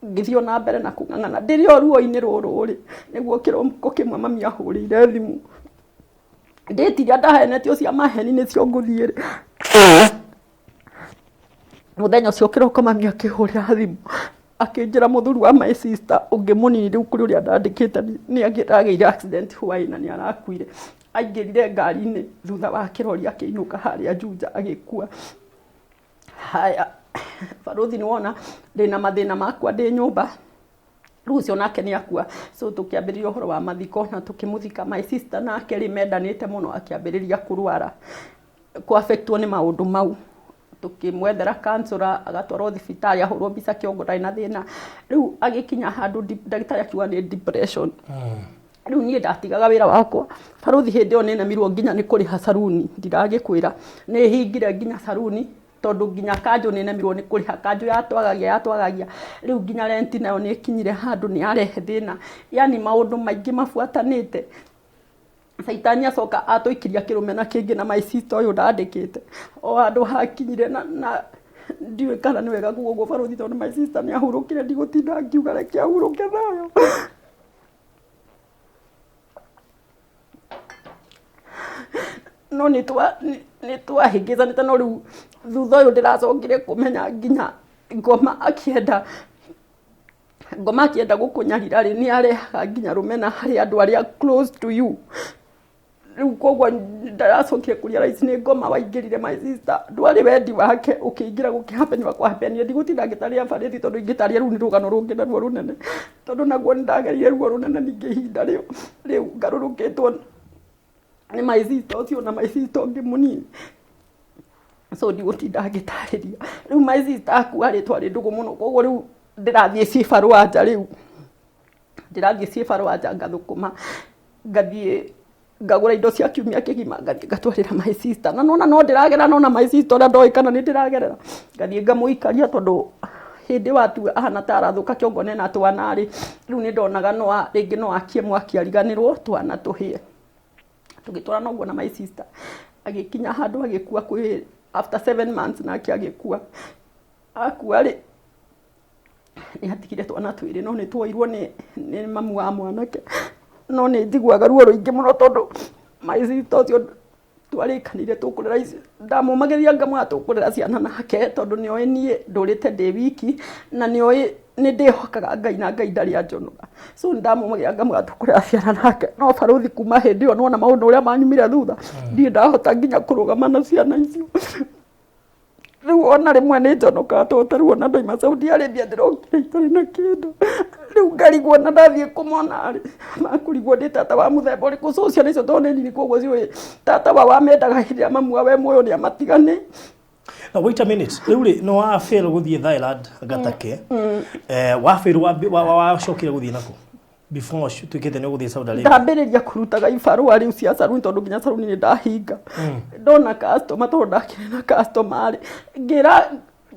ngithio na mbere na kung'ang'ana ndiri o ruo-ini ruru ri niguo kiromko kimwe mami ahurire thimu ndetiria ndahenetio cia maheni nicio nguthie muthenya ucio kiroko mami akihurira thimu akinjira muthuri wa my sister ungi munini riu kuri uria ndandikite ni agirageire accident huai na ni arakuire aingirire ngari-ini thutha wa kirori akiinuka haria Juja agikua haya Barothi ni wona ndina mathina makwa ndi nyumba Rucio nake nĩ akua, so tũkĩambĩrĩria ũhoro wa mathiko na tũkĩmũthika. My sister nake rĩ mendanĩte mũno, akĩambĩrĩria kũrwara, kũ-affectwo nĩ maũndũ mau. Tũkĩmwethera counselor, agatwarwo thibitarĩ, ahũrwo mbica kĩongo ndarĩ na thĩna. Rĩu agĩkinya handũ ndagĩtarĩ akiuga nĩ depression. Rĩu niĩ ndatigaga wĩra wakwa, Barũthi hĩndĩ ĩyo nĩnemirwo nginya nĩ kũrĩha saruni, ndiragĩkwĩra. Nĩ hingire nginya saruni, tondũ nginya kanjũ nĩnemirwo nĩ kũrĩha, kanjũ yatwagagia. Rĩu nginya rent nayo nĩ ĩkinyire handũ nĩ yarehe thĩna. Yani maũndũ maingĩ mabuatanĩte. Caitani acoka atũikiria kĩrũmena kĩngĩ na my sister ũyũ ndandĩkĩte. O handũ hakinyire na ndiũĩ kana nĩ wega kuga ũguo Barũthi, tondũ my sister nĩ ahurũkire, ndigũtinda ngiuga reke ahurũke thayũ. No nĩ twahĩngĩcanĩte, no rĩu thutha ũyũ ndĩracokire kũmenya nginya Ngoma akĩenda gũkũnyarira rĩ nĩ arehaga nginya rũmena harĩ andũ arĩa close to you. Rĩu koguo ndaracokire kũria raici nĩ Ngoma waingĩrire my sister, ndwarĩ wendi wake ũkĩingĩra gũkĩhapenio kwahapenia. Ndigũtinda ngĩtaria Barũthi tondũ ingĩtaria rĩu nĩ rũgano rũngĩ naruo rũnene, tondũ naguo nĩ ndagerire ruo rũnene ningĩ ihinda rĩu ngarũrũkĩtwo nĩ my sister ũcio na my sister ũngĩ mũnini. So ndigũtinda ngĩtarĩria. Rĩu my sister akua rĩ twarĩ ndũgũ mũno, koguo rĩu ndĩrathiĩ cibarũa nja, rĩu ndĩrathiĩ cibarũa nja ngathũkũma, ngathiĩ ngagũra indo cia kiumia kĩgima, ngathiĩ ngatwarĩra my sister. Na nona no ndĩragera, nona my sister ũrĩa ndoĩ kana nĩ ndĩragerera, ngathiĩ ngamũikaria tondũ hĩndĩ watua ahana ta arathũka kĩongo nena twana rĩ. Rĩu nĩ ndonaga rĩngĩ no akie mwaki ariganĩrwo twana tũhĩe. Tũgĩtwarana ũguo na my sister, agĩkinya handũ agĩkua after 7 months nake agĩkua. Akua rĩ nĩ atigire twana twĩrĩ, no nĩ twoirwo nĩ mamu wa mwanake. No nĩ njiguaga ruo rũingĩ mũno tondũ my sister ũcio twarĩkanire tũkũrera ici, ndamũmagĩria ngamwĩra tũkũrera ciana nake, tondũ nĩoĩ niĩ ndũrĩte ndĩ wiki, na nĩoĩ nĩ ndĩhokaga Ngai na Ngai ndarĩ anjonoga. So ndamũmagĩria ngamwĩra tũkũrera ciana nake. No Barũthi kuma hĩndĩ ĩyo nona maũndũ ũrĩa manyumire thutha, ndirĩ ndahota nginya kũrũgama na ciana icio. Rĩu ona rĩmwe nĩ njonokaga tondũ rĩu ona ndoima Saudi Arabia ndĩrokire itarĩ na kĩndũ. Rĩu ngarigwo na ndathiĩ kũmona rĩ, makũrigwo ndĩ tata wa mũthemba ũrĩkũ. So ciana icio tondũ nĩ nini, koguo ciũĩ tata wao amendaga hĩndĩ ĩrĩa mamu wao we muoyo nĩ amatigane. Now wait a minute. Rĩu rĩ no wa fail gũthiĩ Thailand gatake. Wa fail wacokire gũthiĩ nako before twĩkĩte nĩ gũthiĩ Saudi Arabia. Ndambĩrĩria kũrutaga ibarũa rĩu cia saruni, tondũ nginya saruni nĩ ndahinga. Ndona customer, tondũ ndakĩrĩ na customer rĩ,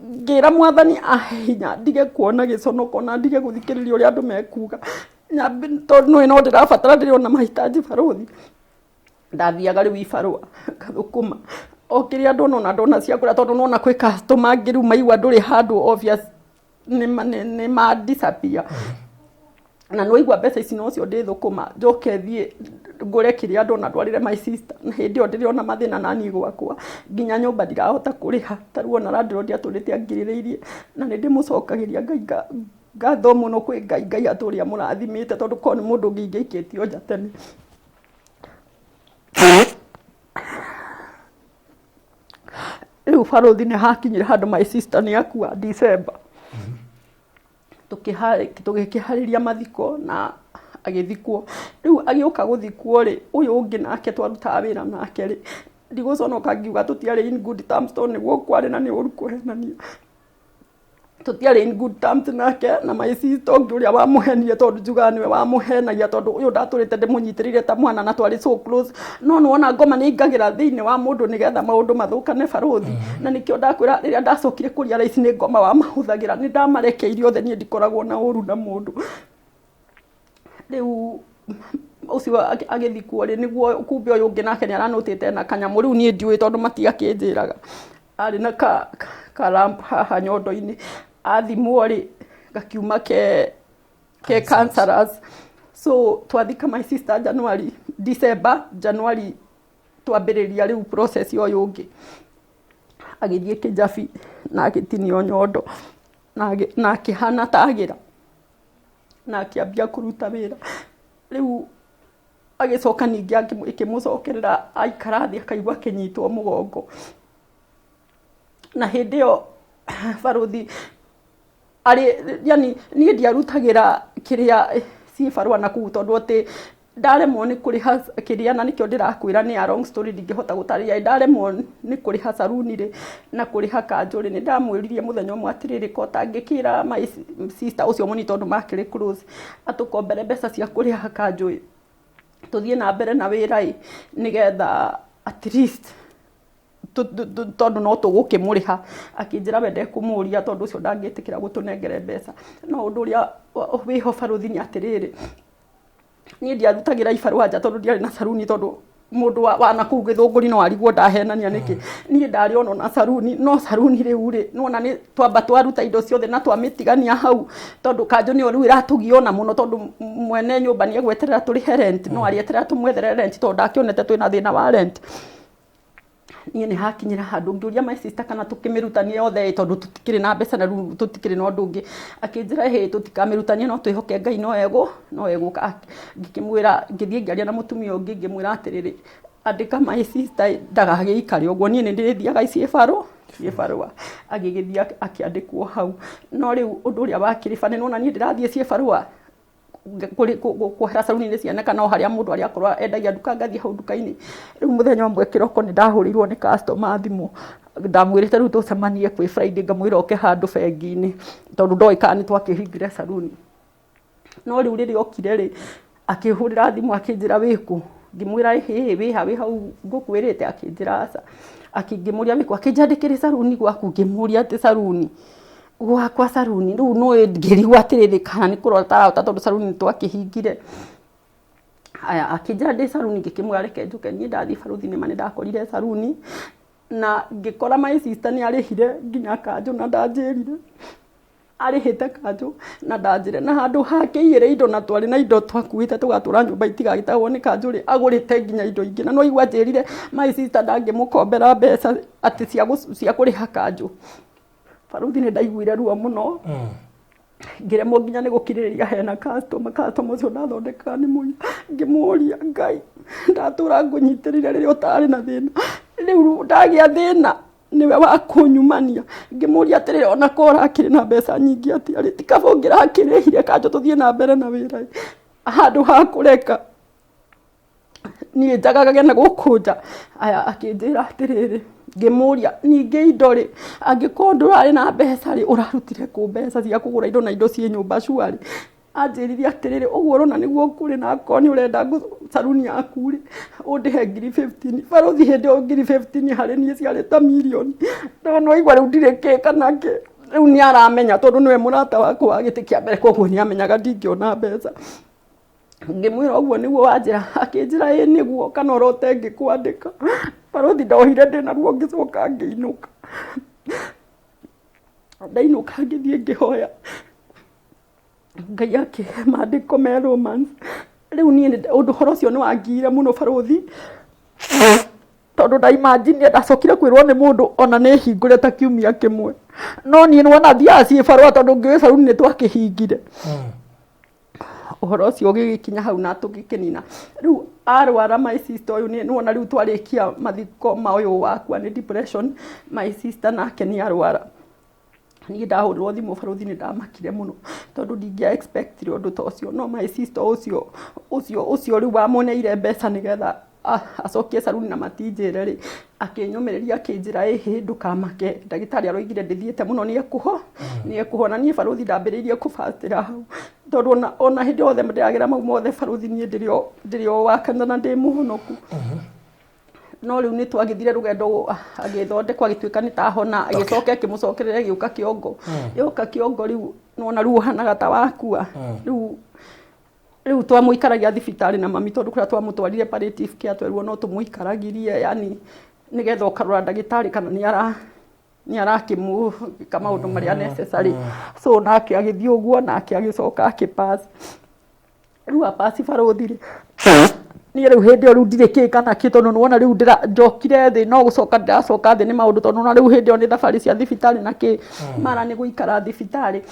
ngĩra mwathani ahinya ndige kuona gĩconoko na ndige gũthikĩrĩria ũrĩa andũ mekuga, tondũ no ndĩrabatara ndĩrona mahitaji Barũthi. Ndathiaga rĩu ibarũa ngathũkũma o kĩrĩa ndona ciakũra, tondũ nona kwĩ customer angĩ rĩu maigua ndũrĩ handũ obvious nĩ ma disappear. Na nĩwaigua mbeca ici nocio ndĩthũkũma njoke thiĩ ngũre kĩrĩa ndona ndwarĩre my sister. Na hĩndĩ ĩyo ndĩrona mathĩna naniĩ gwakwa, nginya nyũmba ndirahota kũrĩha, ta rĩu ona landlord atũrĩte angirĩrĩirie. Na nĩ ndĩmũcokagĩria Ngai ngatho mũno kwĩ Ngai atũrĩa mũrathimĩte, tondũ korwo nĩ mũndũ ũngĩ ingĩikĩtio nja tene. Rĩu Barũthi nĩ hakinyire handũ my sister nĩ akua December. Tũgĩkĩharĩria mathiko na agĩthikwo. Rĩu agĩũka gũthikwo rĩ, ũyũ ũngĩ nake twarutaga wĩra nake rĩ, ndigũconoka ngiuga tũtiarĩ in good terms, tondũ nĩguo kwarĩ na nĩ ũru kũhenania. Tũtiarĩ in good terms nake na my sister ũngĩ ũrĩa wamũhenire, tondũ njugaga nĩwe wamũhenagia, tondũ ũyũ ndatũrĩte ndĩmũnyitĩrĩire ta mwana na twarĩ so close. No nĩwona Ngoma nĩ ingagĩra thĩinĩ wa mũndũ nĩgetha maũndũ mathũkane Barũthi. Na nĩkĩo ndakwĩra rĩrĩa ndacokire kũria raici nĩ Ngoma wamahũthagĩra, nĩ ndamarekeire othe, niĩ ndikoragwo na ũru na mũndũ. Rĩu ũcio agĩthikwo rĩ, nĩguo kumbe ũyũ ũngĩ nake nĩ aranũtĩte na kanyamũ, rĩu niĩ ndiũĩ tondũ matiakĩnjĩraga. Arĩ na ka lamp haha nyondo-inĩ, athimwo rĩ gakiuma ke cancerous. So twathika my sister January twambĩrĩria rĩu process ũyũ ũngĩ. Agĩthiĩ Kĩjabi na agĩtinio nyondo na akĩhana ta agĩra na akĩambia kũruta wĩra. Rĩu agĩcoka ningĩ ĩkĩmũcokerera, aikara thĩ akaigua akĩnyitwo mũgongo. Na hĩndĩ ĩyo Barũthi yani niĩ ndiarutagĩra kiria si barua na kuu tondu ati ndaremwo ni kuriha kiria na nikio ndirakwira ni a long story ndingihota gutaria ndaremwo ni kuriha saruni ri na kuriha kanjuri ni ndamwiririe muthenya umwe atiriri ko tangikira my sister ucio muni tondu makiri close atukombere mbeca cia kuriha kanjuri tuthie na mbere na wira nigetha at least tondu no tugukimuriha akinjira wende kumuria tondu ucio ndangitikira gutunengere mbeca no undu uria wiho baruthi ni atiriri ni ndiarutagira ibarua nja tondu ndiari na saruni tondu mundu wa na kuu githunguri no arigwo ndahenania niki ni ndari ono na saruni no saruni riu ri nona ni twamba twaruta indo ciothe na twamitigania hau tondu kanjo ni riu iratugiona muno tondu mwene nyumba ni egweterera turihe rent no arieterera tumwethere rent tondu akionete twina thina wa rent ni ni hakinyira handu ngiuria my sister kana tukimirutania yothe tondu tutikiri na mbeca na riu tutikiri no ndungi akinjira he tutikamirutania no twihoke Ngai no eguka ngikimwira ngithie ngiaria na mutumia ungi ngimwira atiriri andika my sister ndagage ikari ogwo ni ndirithiaga iciebaro barua agigithia akiandikwo hau no riu undu uria wakiribane nona ni ndirathie ciebaro kuhera saruni ni cianeka no haria mundu aria akorwa endagia nduka ngathi hau nduka-ini riu muthenya umwe kiroko ni ndahurirwo ni customer thimu ndamwirite riu tucemanie kwi Friday ngamwira oke handu bengi-ini tondu ndoika ni twakihingire saruni no riu riri okire ri akihurira thimu akinjira wiku ngimwira wi hau ngukwirite akinjira aca akingimuria wiku akinjandikire saruni gwaku ngimuria ati saruni gwakwa saruni riu no ngirigwa atiriri kana ni kurota tondu saruni twakihingire aya akinjira ndi saruni ngikimwira reke njuke ni ndathi baruthi-ini mani ndakorire saruni na ngikora my sister ni arihire nginya kanjo na ndanjirire arihite kanjo na ndanjire na handu hakeire indo na twari na indo twakuite tugatura nyumba itigagitagwo ni kanjo ri agurite nginya indo ingi na no igwa njirire my sister ndangimukombera mbeca ati cia kuriha kanjo baruthi ni ndaiguire ruo muno ngiremwo nginya ni gukiririria hena customer ucio ndathondeka ni munya ngimuria Ngai ndatura ngunyitirire riria utari na thina riu ndagia thina niwe wa kunyumania ngimuria atiriri ona kora akiri na mbeca nyingi ati ari tikabongira akirihire kanjo tuthie na mbere na wira handu ha kureka ni njagagage na gukunja aya akinjira atiriri ngimuria ninge indo ri angikondu ari na mbeca ri urarutire ku mbeca cia kugura indo na indo cie nyumba shwari anjiririe atiriri uguo rona niguo kuri na koni urenda saruni yaku ri undihe 15 baruthi hindi o 15 hari nie ciari ta milioni no igwa riu ndireke kanake riu ni aramenya tondu niwe murata wako wa giti kia mbere koguo ni amenyaga ndingiona mbeca ngimwira uguo niguo wanjira akinjira niguo kana orote ngikwandika baruthi ndohire ndina ruo ngicoka ngiinuka ndainuka ngithie ngihoya Ngai ake mandiko me romance riu ni undu horo cio ni wangire muno baruthi tondu nda imagine ndacokire kwirwo ni mundu ona ni hingure ta kiumia kimwe no ni wona thia cie barua tondu ngiwe saruni ni twakihingire uhoro ucio ugigikinya hau na tugikinina riu arwara my sister uyu ni wona riu twarikia mathiko ma uyu wakwa ni depression my sister nake ni arwara ni ndahurirwo thimu baruthi ni ndamakire muno tondu ndingia expect undu ta ucio no my sister ucio riu wamuneire mbeca nigetha acokie saruni na matinjire ri akinyumireria akinjira ndukamake ndagitari aroigire ndithiete muno ni ekuhona ni baruthi ndambiriirie kubastira hau tondu ona hindi othe ndiragira mau mothe baruthi ni ndirio wakana na ndi muhonoku no riu ni twagithire rugendo agithondekwa gituika ni tahona agicoka kimucokerere giuka kiongo riu nona riu hanaga ta wakua riu twamuikaragia thibitari na mami tondu kuria twamutwarire palliative care twerwo no tumuikaragirie yani nigetha ukarora ndagitari kana ni arakimu kama undu maria necessary so nake agithii uguo nake agicoka akipass riu apasi baruthi ni riu hindi riu ndiriki kana kitondu nona riu njokire thi no gucoka ndacoka thi ni maundu tondu na riu hindi ni thabari cia thibitari na ki mara ni guikara thibitari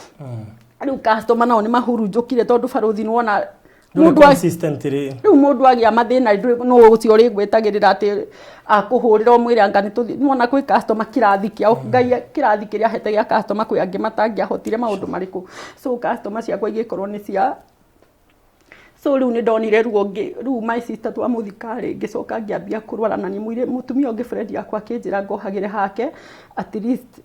riu customer nao ni mahurunjukire tondu baruthi nona mundu consistent ri riu mundu agia mathina no ucio ri gwetagirira ati akuhurira umwire anga ni tuthi nona kwi customer kirathi kia ngai kirathi kiria hete gia customer kwi angi matangia hotire maundu mariku so customer ciakwa igikorwo ni cia so riu ni ndonire riu my sister twa muthikari ngicoka ngiambia kurwara na ni mwire mutumia ungi friend yakwa kinjira ngohagire hake at least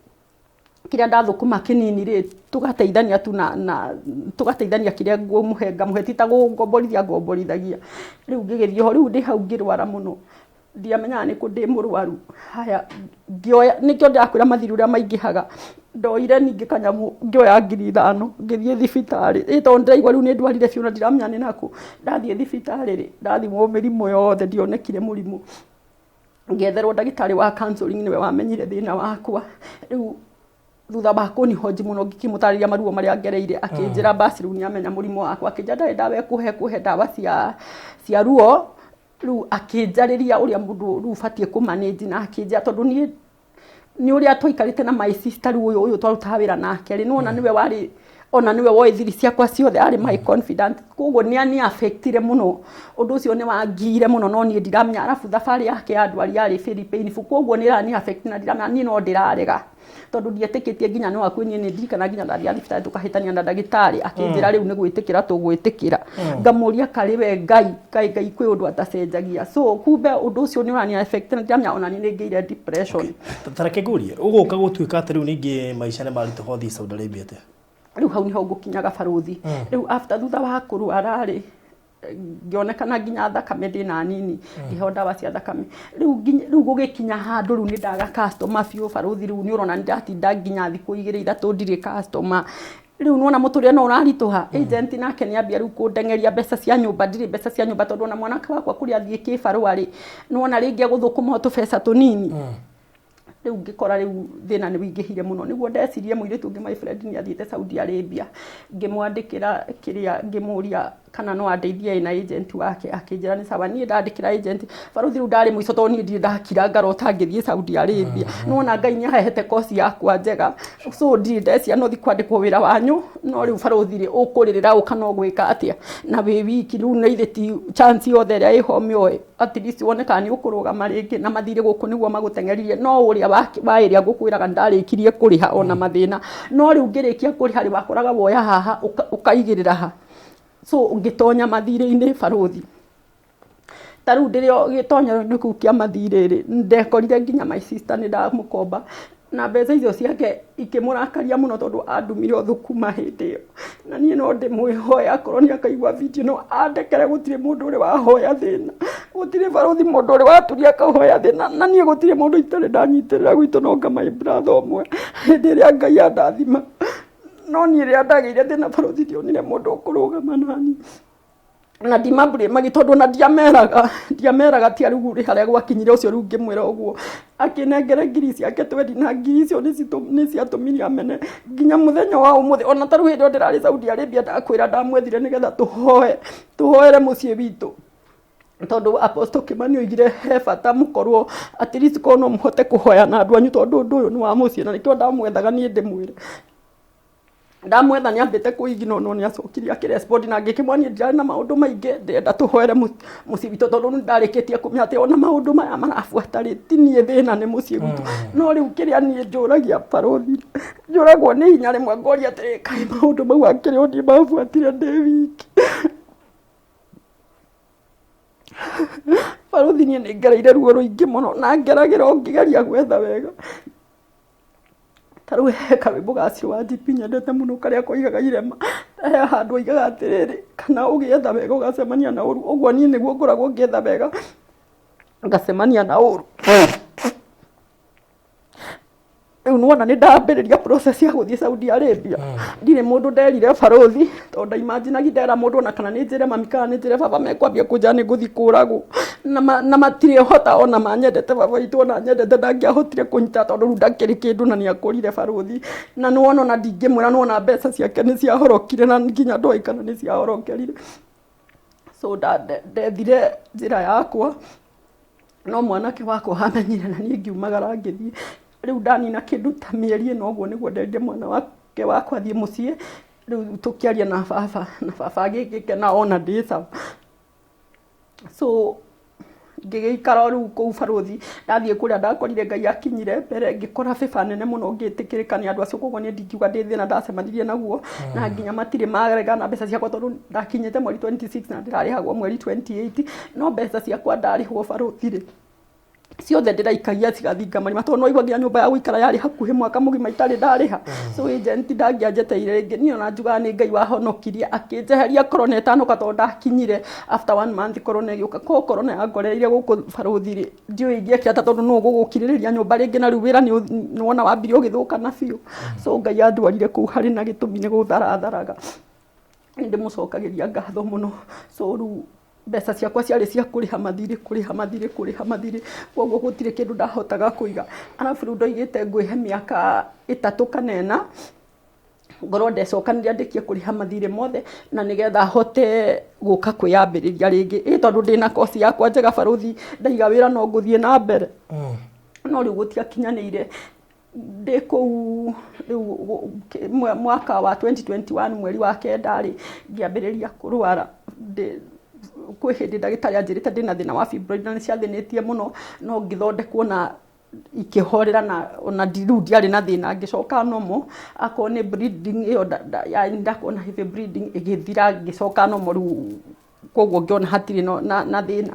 kiria ndathukuma kinini ri tugateithania tu na tugateithania kiria ngumuhenga muhetita ngomborithagia riu ngigithio riu ndi hau ngirwara muno ndiamenyaga ni ku ndi murwaru haya ngioya nikio ndakwira mathiru ria maingihaga ndoire ningi kanyamu ngioya 5,000 ngithie thibitari ito ndaigwa riu ni ndwarire fiuna ndiramenya ni naku ndathie thibitari ri ndathimwo mirimu yothe ndionekire murimu ngetherwo ndagitari wa counseling niwe wamenyire thina wakwa riu thutha wa kunihoji muno ngikimutariria maruo maria ngereire akinjira basi riu ni amenya murimu wakwa akinja ndari ndawe kuhe ndawa cia ruo riu akinjariria uria mundu riu fatie ku manage na akinja tondu ni uria twikarite na my sister riu uyu twarutaga wira nake ri nona niwe wari ona niwe woe thiri ciakwa ciothe ari my confident koguo ni affectire muno undu ucio ni wangire muno no ni ndiramenya arafu thabari yake ya ndwari yari Philippines koguo ni rani affect na ndiramenya ni no ndirarega tondu ndietikitie nginya no akwi ni ndirikana nginya ndathia thibitari tukahitania na ndagitari akinjira riu ni gwitikira tugwitikira ngamuria kariwe ngai kwi undu atacenjagia so kumbe undu ucio ni urani affect na ndiramenya ona ni ngeire depression tareke gurie uguka gutuika ati riu ningi maisha ni marito hothi Saudi Arabia te riu hau niho ngukinyaga baruthi riu after thutha wa kurwara ri ngionekana nginya thakame ndina nini iho ndawa cia thakame riu gugikinya handu riu ni ndaga customer biu baruthi riu ni urona ndatinda nginya thiku 2-3 ndiri customer riu nona muturire no urarituha agent nake ni ambia riu kundengeria mbeca cia nyumba ndiri mbeca cia nyumba tondu na mwanake wakwa kuria thie kibarua ri nona ringi guthukuma tubeca tunini riu ngikora riu thina ni wingihire muno niguo ndecirie muiritu ungi my friend ni athiete Saudi Arabia ngimwandikira kiria ngimuria kana no andeithie na agent wake akinjira ni sawa ni ndandikira agent baruthi riu ndari muico to ni ndakira ngarota ngithie Saudi Arabia nona ngai ni ahete kosi yakwa njega so ndi ndecia no thikwandikwo wira wanyu no riu baruthi ri ukuririra ukana gwika atia na we wiki riu ni itheti chance yothe ria iho mioe at least woneka ni ukurugama ringi na mathire guku niguo magutengeririe no uria waeria ngukwiraga ndarikirie kuriha ona mathina no riu ngirikia kuriha ri wakoraga woya haha ukaigirira ha so ngitonya mathire-ini baruthi taru ndirio gitonya ni kukia mathire ri ndekorire nginya my sister ni ndamukomba na mbeca icio ciake ikimurakaria muno tondu andumire thukuma hindi iyo na nie no ndimwihoya akorwo ni akaigua video no andekere gutire mundu uri wahoya thina gutire baruthi mundu uri waturia kahoya thina na nie gutire mundu itare ndanyitirira gwitu no nga my brother omwe hindi iria ngai andathima no nie ria ndageire thina baruthi ndionire mundu ukurugama nani na dimabure magitondu na ndiameraga ti arigu ri haria gwakinyire ucio riu ngimwira uguo akinengere ngirisi ake twendi na ngirisi ni ciatumiria mene nginya muthenya wa umuthi ona taru hindi ndirari Saudi Arabia ndakwira ndamwethire nigetha tuhoere mucii witu tondu apostle Kimani oigire he bata mukorwo at least kono muhote kuhoya na andu anyu tondu undu uyu ni wa mucii na nikio ndamwethaga ni ndimwire ndamwetha ni ambite kuigino no ni acokiri akirespond na ngikimwani ndari na maundu maingi ndenda tuhoere mucii witu tondu ndarikitie kumya ati ona maundu maya marafuata ri tinie thina ni mucii witu no riu kiria ni njuragia baruthi njuragwo ni hinya rimwe ngoria ati kai maundu mau akiri oni mafuatire ndi wiki baruthi ni ngereire ruo ruingi muno na ngeragira ngigeria gwetha wega taru heka wimbo gacio wa DP nyendete muno karia koigaga irema he handu oigaga atiriri kana ugietha wega ugacemania na uru uguo ni niguo ngoragwo ngietha wega ngacemania na uru riu nuona ni ndambiriria process ya guthie Saudi Arabia ndire mundu nderire baruthi tondu imagine ndera mundu ona kana ni njire mami kana ni njire baba mekwambia kuja ni guthi kuragwo na matire hota ona manyendete baba itu ona nyendete ndangiahotire kunyita tondu ru ndakiri kindu na ni akurire baruthi na nuona ona ndingimwira nuona mbeca ciake ni ciahorokire na nginya ndoi kana ni ciahorokerire so ndethire njira yakwa no mwanake wakwa hamenyire na ni ngiumagara ngithie riu ndani na kindu ta mieri no guo niguo ndende mwana wake wakwa thie mucii riu tukiaria na baba agikena ona ndisa so ngigikara riu kuu baruthi ndathie kuria ndakorire Ngai akinyire mbere ngikora baba nene muno ngitikirika ni andu acio koguo ni ndingiuga ndi thina ndacemanirie naguo na nginya matire marega na mbeca ciakwa tondu ndakinyite mweri 26 na ndirarihagwo mweri 28 no mbeca ciakwa ndarihwo baruthi ri ciothe ndiraikagia cigathinga marima tondu no igwa nginya nyumba ya guikara yari hakuhi mwaka mugima itari ndariha so agent ndangianjeteire ringi niyo na njuga ni Ngai wahonokirie akinjeheria corona itanuka tondu ndakinyire after 1 month corona yuka ko corona yangoreire guku baruthi ri ndiu ingiakia tondu no gugukiririria nyumba ringi na riu wira ni wona wambire ugithuka na biu so Ngai andwarire kuu hari na gitumi ni gutharatharaga ndi mucokagiria ngatho muno so riu mbeca ciakwa ciarĩ cia kũrĩha mathirĩ koguo gũtirĩ kĩndũ ndahotaga kũiga arabu rĩu ndoigĩte ngwĩhe mĩaka 3 kana 4 ngorwo ndecokanĩria ndĩkie kũrĩha mathirĩ mothe na nĩgetha hote gũka kwĩyambĩrĩria rĩngĩ tondũ ndĩna kosi yakwa njega baruthi ndaiga wĩra no ngũthiĩ na mbere no rĩu gũtiakinyanĩire ndĩ kũu rĩu mwaka wa 2021 mweri wa kenda rĩ ngĩambĩrĩria kũrwara kwĩ hĩndĩ ndagĩtarĩ anjĩrĩte ndĩna thĩna wa fibroid na nĩciathĩnĩtie mũno no ngĩthondekwo na ikĩhorera na ona rĩu ndiarĩ na thĩna ngĩcoka nomo akorwo nĩ bleeding ĩyo ndakorwo na heavy bleeding ĩgĩthira ngĩcoka nomo rĩu koguo ngĩona hatirĩ na thĩna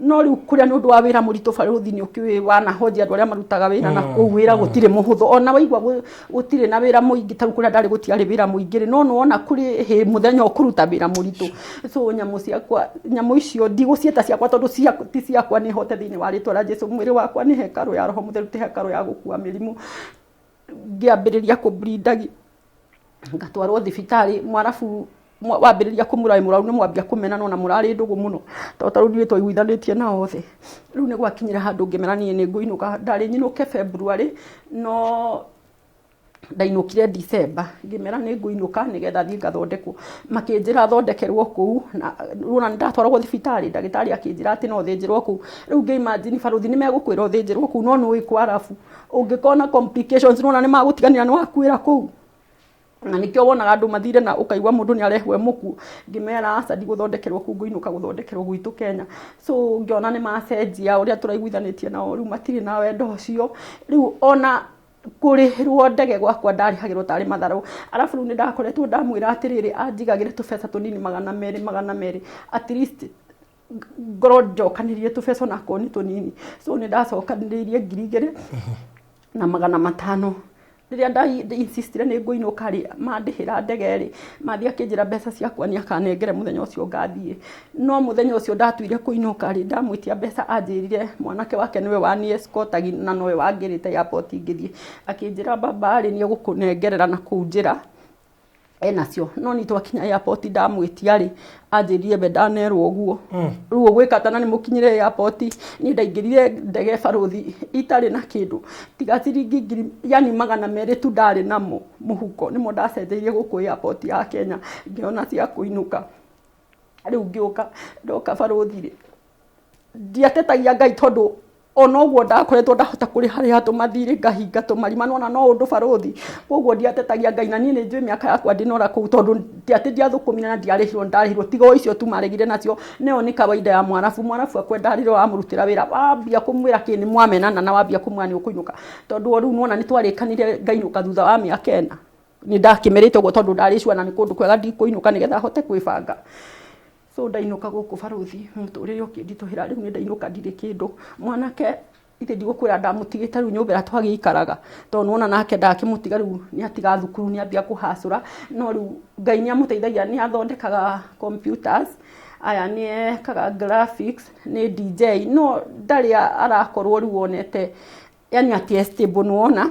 no riu kuria ni undu wa wira muritu baruthi ni ukiwi wanahonjia andu aria marutaga wira na kuu wira gutire muhutho ona waigwa gutire na wira muingi taru kuria ndari gutiari wira muingiri no wona kuri he muthenya ukuruta wira muritu so nyamu icio ndigucieta ciakwa tondu ti ciakwa ni hote thini wa ritwa ria Jesu mwiri wakwa ni hekaru ya roho mutheru ti hekaru ya gukua mirimu ngiambiriria kubreedagi ngatwarwo thibitari mwarabu wambiriria kumurayi muraru ni mwambia kumena no na murari ndugu muno tondu riu twaiguithanitie na othe riu ni gwakinyira handu ngimera nie ni nguinuka ndari nyinuke February no ndainukire December ngimera ni nguinuka nigetha thii ngathondekwo makinjira thondekerwo kuu na runa ndatwarwo thibitari ndagitari akinjira ati no thinjirwo kuu riu ngeimagine baruthi ni megukwira thinjirwo kuu no nui kwa arafu ungikona complications runa ni magutiganira ni wakwira kuu na nikio wonaga andu mathire na ukaigwa mundu ni arehwe muku ngimera aca ndiguthodekirwo ku nguinuka guthodekirwo gwitu Kenya so ngiona ni macenjia uria turaiguithanitie nao riu matiri na wendo ucio riu ona kurihirwo ndege gwakwa ndarihagirwo tari matharu arabu riu ni ndakoretwo ndamwira atiriri anjigagire tubesa tunini 200 at least ngoro njokanirie tubesa na koni tunini so ni ndacokanirie 2,000 na 500 riria insistire ni nguinuka ri mandihira ndege ri mathia akinjira mbeca ciakwa ni akanengere muthenya ucio ngathie no muthenya ucio ndatuire kuinuka ri ndamwitia mbeca anjirire mwanake wake niwe wani escortagi na nowe wangirite airport ngithie akinjira baba ri ni gukunengerera na kunjira enacio no ni twakinya airport ndamwitia ri anjirire be ndanerwo uguo riu gwikatana ni mukinyire airport ni ndaingirire ndege baruthi itari na kindu tiga ciringi ngiri yani 200 tu ndari namo muhuko nimo ndacenjeirie guku airport ya Kenya ngiona cia kuinuka riu ngioka ndoka baruthi ri ndiatetagia Ngai tondu ona uguo ndakoretwo ndahota kuri hari hatu mathiri ngahinga tumarima nona no undu baruthi koguo ndiatetagia Ngai na nie ni njui miaka yakwa ndinora kuu tondu ndiate ndiathukumina na ndiarihirwo ndarihirwo tigo icio tu maregire nacio neo ni kawaida ya mwarabu akwendariro amurutira wira wambia kumwira kini mwamenana na wambia kumwani ukuinuka tondu riu nona ni twarikanire ngainuka thutha wa miaka 4 ni ndakimerite uguo tondu ndaricwa na ni kundu kwega ndikuinuka nigetha hote kwibanga so ndainuka guku baruthi muturire ukindituhira riu ni ndainuka ndire kindu mwanake ite ndigukwira ndamutigite riu nyumbira twagiikaraga tondu wona nake ndakimutiga riu ni atiga thukuru ni ambia kuhacura no riu Ngai ni amuteithagia ni athondekaga computers aya ni ekaga graphics ni DJ no ndari arakorwo riu wonete yani ati stable nuona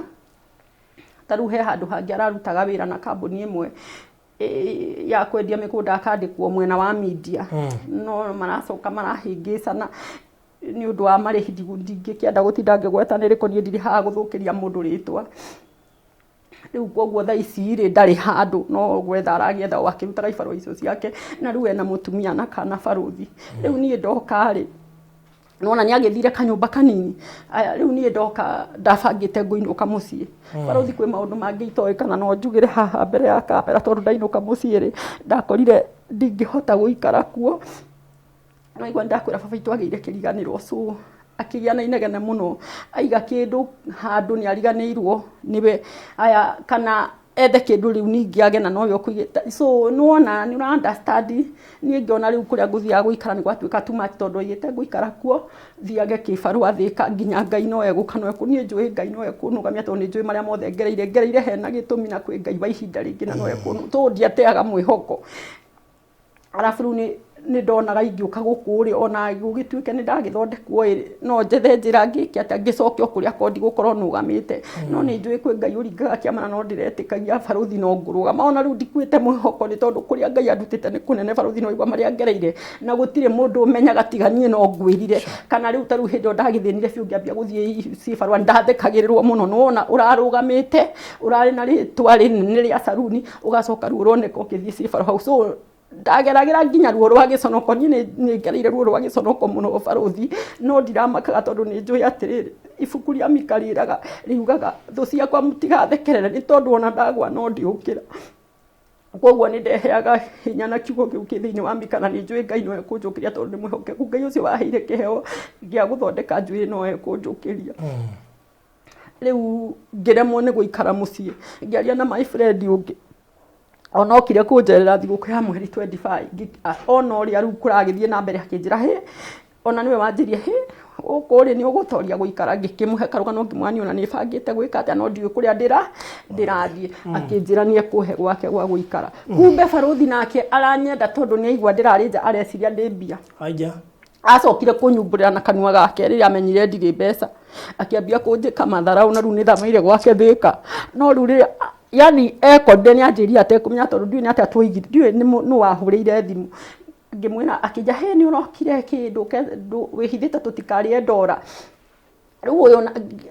taru he handu hangi ararutaga wira na kambuni imwe ya kwendia mikunda akandikwo mwena wa media no maracoka marahingicana ni undu wa marihi ndingikienda gutinda ngigwetanire ko nie ndiri ha guthukiria mundu ritwa riu koguo tha ici ri ndari handu no gwetha aragietha wakirutaga ibarua icio ciake na riu ena mutumia na kana baruthi riu nie ndoka ri nona ni agithire kanyumba kanini aya riu nie ndoka ndabangite nguinuka mucii barothi kwi maundu mangi itoikana no njugire haha mbere ya kamera tondu ndainuka mucii ri ndakorire ndingihota guikara kuo no igwa ndakwira baba itu ageire kiriganirwo so akigia na inegene muno aiga kindu handu ni ariganirwo niwe aya kana ethe kindu riu ningi agena no yo kuigita so nuona ni understand ni ngiona riu kuria nguthia guikara ni gwatuika too much tondu igite guikara kuo thiage kibaru athika nginya ngai no eguka no ekuni njui ngai no ekunugamia tondu njui maria mothe ngereire hena gitumi na kwi ngai wa ihinda ringi na no ekunu to ndiateaga mwihoko arafu riu ni ndonaga ingiuka gukuri ona gugituike ni ndagithondekwo no njethe njira ngiki ati ngicokio kuria kondi gukorwo nugamite no ni njui kwi ngai uringaga kiamana no ndiretikagia baruthi no ngurugama ona riu ndikuite mwihoko ni tondu kuria ngai andutite ni kunene baruthi no igwa maria ngereire na gutire mundu umenyaga tiganie no ngwirire kana riu taru hindo ndagithinire biu ngiambia guthie cibarua ndathekagirirwo muno nona urarugamite urari na ritwa rinene ria saruni ugacoka riu uroneka ukithie cibarua hau so ndageragira nginya ruo rwa giconoko ni ngereire ruo rwa giconoko muno baruthi no ndiramakaga tondu ni njui atiriri ibuku ria mikariraga riugaga thu ciakwa mutigathekerere ni tondu ona ndagwa no ndiukira koguo ni ndeheaga hinya na kiugo kiu thiini wa mikana ni njui ngai no ekunjukiria tondu ni mwihokeku ngai ucio waheire kiheo gia guthondeka njui no ekunjukiria riu ngiremwo ni guikara mucii ngiaria na my friend ungi ona okire kunjerera thiguku ya mweri 25 ona uria riu kuragithie na mbere akinjira he ona niwe wanjirie he ukuri ni ugutoria guikara ngikimuhe karugano ngimwani ona ni bangite gwika ati no ndiwe kuria ndirathie akinjira ni ekuhe gwake gwa guikara kumbe baruthi nake aranyenda tondu ni aigua ndirarija areciria ndi mbia aija acokire kunyumburira na kanua gake riria amenyire ndiri mbeca akiambia kunjika matharau na riu ni thamaire gwake thika no riu riria yani ekonde ni anjiria ate kumenya tondu ndiwe ni ate atwigire ndiwe ni wahurire thimu ngimwira akija he ni urokire kindu wihithite tutikarie ndora riu uyu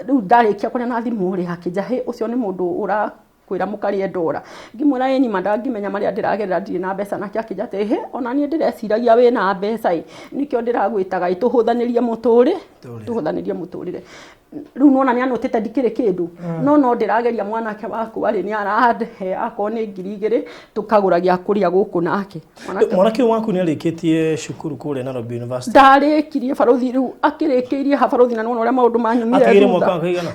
riu ndarikia kuria na thimu ri akija he ucio ni mundu ura kwira mukarie ndora ngimwira yeni mandangimenya maria ndiragerera ndiri na mbeca nake akija ate he ona ni ndireciragia we na mbeca nikio ndiragwitaga ituhuthanirie muturire riu nona ni anotete ndikire kindu no ndirageria mwanake waku ari ni arahe ako ni 2,000 tukagura gya kuria guku nake mwanake waku ni arikitie shukuru kule Nairobi University ndarikirie baruthi riu akirikiirie ha baruthi na nona uria maundu manyumire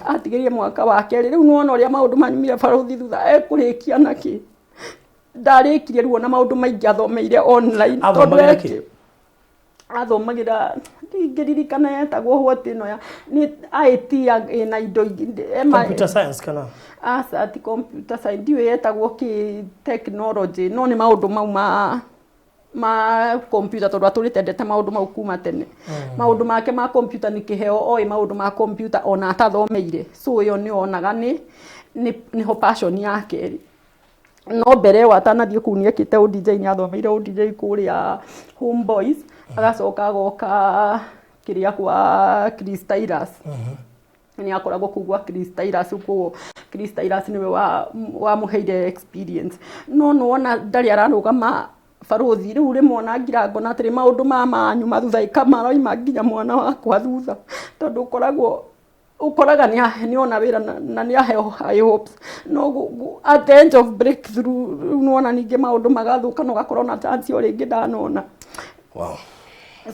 atigirie mwaka wake riu nona uria maundu manyumire baruthi thutha ekurikia naki ndarikirie riu na maundu maingi athomeire online athomagira ngiririkana yetagwo hwatino ya ni IT na indo computer science kana ati computer science ndiwe yetagwo ki technology no ni maundu mau ma computer tondu aturitendete maundu mau kuma tene maundu make ma computer ni kiheo oi maundu ma computer ona atathomeire so yo ni onaga ni ho passion yake no mbere watanathie kunia kite u DJ ni athomeire u DJ kuria Homeboys agacoka goka kiria kwa Chris Tyrus ni akoragwo kugwa Chris Tyrus uko Chris Tyrus niwe wa muheire experience no ona ndari ararugama baruthi riu rimona ngirango na atiri maundu manyu mathutha ikamaro imanginya mwana wakwa thutha tondu ukoraga ni ona wira na ni ahe high hopes no at the end of breakthrough nuona ninge maundu magathuka no gakorwo na chance ori ingi ndanona wow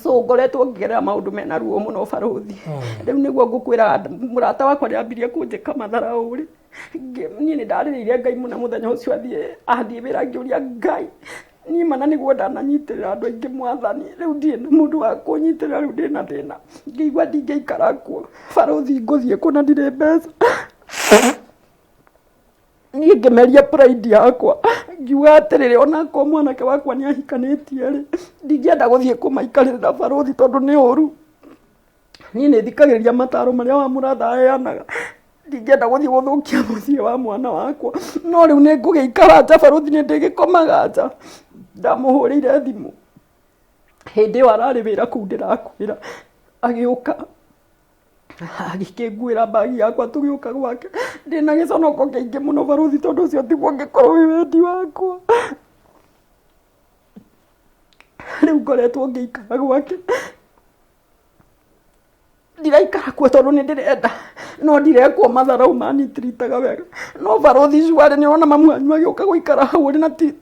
so ngoretwo ngigerera maundu mena ruo muno baruthi riu niguo ngukwira murata wakwa ni ambirie kunjika matharau ri ni ndaririire ngai muno muthenya ucio athie wira ngiuria ngai ni mana niguo ndananyitirira andu aingi mwathani riu ndie na mundu wa kunyitirira riu ndina thina ngigwa ndingeikara kuo baruthi nguthie kuna ndire mbeca ni ngemeria pride yakwa ngiuga atiriri ona ko mwanake wakwa ni ahikanitie ri ndingienda guthie kumaikarira baruthi tondu ni uru ni thikagiriria mataro maria wa muratha ayanaga ndingienda guthie guthukia muthie wa mwana wakwa no riu ni ngugiikara nja baruthi ni ndigikomaga nja ndamuhurire thimu hindi iyo arari wira kuu ndirakwira agiuka agikingwira bagi yakwa tugiuka gwake ndina giconoko kiingi muno baruthi tondu ucio tiguo ngikorwo wi wendi wakwa riu ngoretwo ngiikara gwake ndiraikara kuo tondu ni ndirenda no ndirekwo matharau manitiritaga wega no barothi Shwari ni ona mamu wanyu agioka guikara hau uri na ti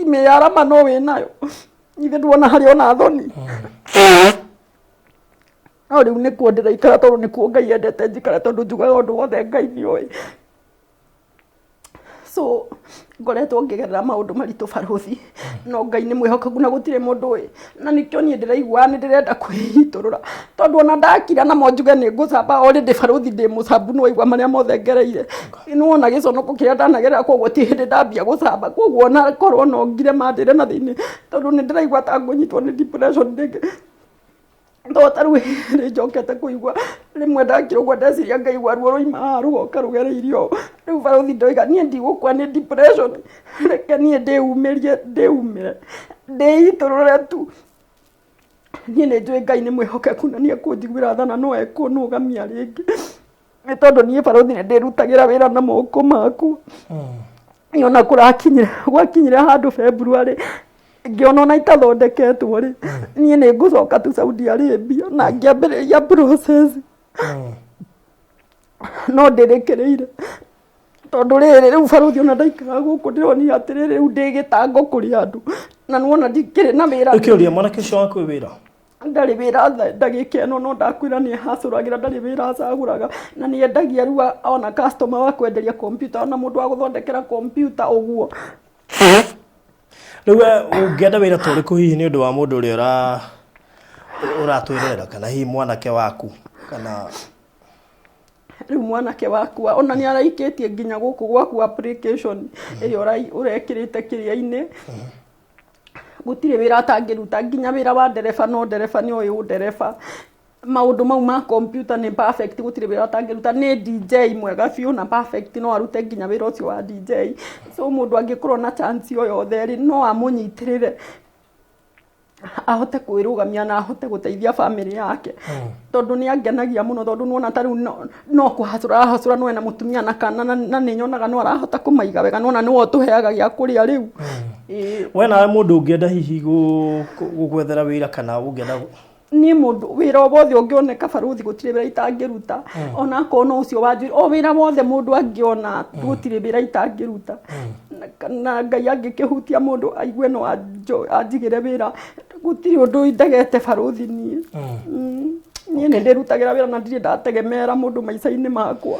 meyarama no winayo ithe nduona hari ona thoni no riu ni kuo ndiraikara tondu ni kuo Ngai endete njikare tondu njugaga undu wothe Ngai ni oi so ngoretwo ngigerera maundu maritu barothi no Ngai ni mwihokeku na gutire mundu wi na nikio nie ndiraigua ni ndirenda kwihiturura tondu ona ndakira na monjuge ni ngucamba already barothi ndi mucambu no igua maria mothe ngereire ino ona giconoko kiria ndanagerera koguo ti hindi ndambia gucamba koguo ona korwo no ngire mandire na thiini tondu ni ndiraigua ta ngunyitwo ni depression ndingi ndota rwe njokete kuigua rimwe ndakira uguo ndeciria ngaigua ruo roima rugoka rugereirio riu barothi ndoiga nie ndigukua ni depression reke nie ndiumire ndiiturure tu nie ni njui Ngai ni mwihokeku na nie kunjiguira thana no ekunugamia ringi ni tondu nie barothi ni ndirutagira wira na moko maku ona kurakinyire gwakinyire handu February ngiona ona itathondeketwo ri nie ni ngucoka tu Saudi Arabia na ngiambiriria process no ndirikireire tondu riri riu barothi ona ndaikara guku ndironi atiri riu ndigitango kuri andu na nuona ndikiri na wira ukiuria mwanake ucio waku wira ndari wira ndagika ino no ndakwira ni hacuragira ndari wira acaguraga na ni endagia riu ona customer wa kwenderia computer ona mundu wa guthondekera computer uguo riu ungienda wira turiku hihi ni undu wa mundu uria uratwirera kana hihi mwanake waku kana riu mwanake waku ona ni araikitie nginya guku gwaku application iri urekirite kiria-ini gutire wira atangiruta nginya wira wa ndereba no ndereba ni uyu ndereba maundu mau ma computer ni perfect gutire wira atangiruta ni DJ mwega biu na perfect no arute nginya wira ucio wa DJ so mundu angikorwo na chance yo yothe ri no amunyitirire ahote kwirugamia na ahote guteithia family yake tondu ni angenagia muno tondu nuona tariu no kuhacura no ena mutumia na kana na ni nyonaga no arahota kumaiga wega nuona ni wotuheaga gia kuria riu wena mundu ungienda hihi gugwethera wira kana ungienda ni mundu wira wothe ungioneka barothi gutire wira itangiruta ona kono ucio wanjiri o wira wothe mundu angiona gutire wira itangiruta na Ngai angikihutia mundu aigue no anjigire wira gutire undu indegete barothi nie nie ni ndirutagira wira na ndire ndategemera mundu maica-ini makwa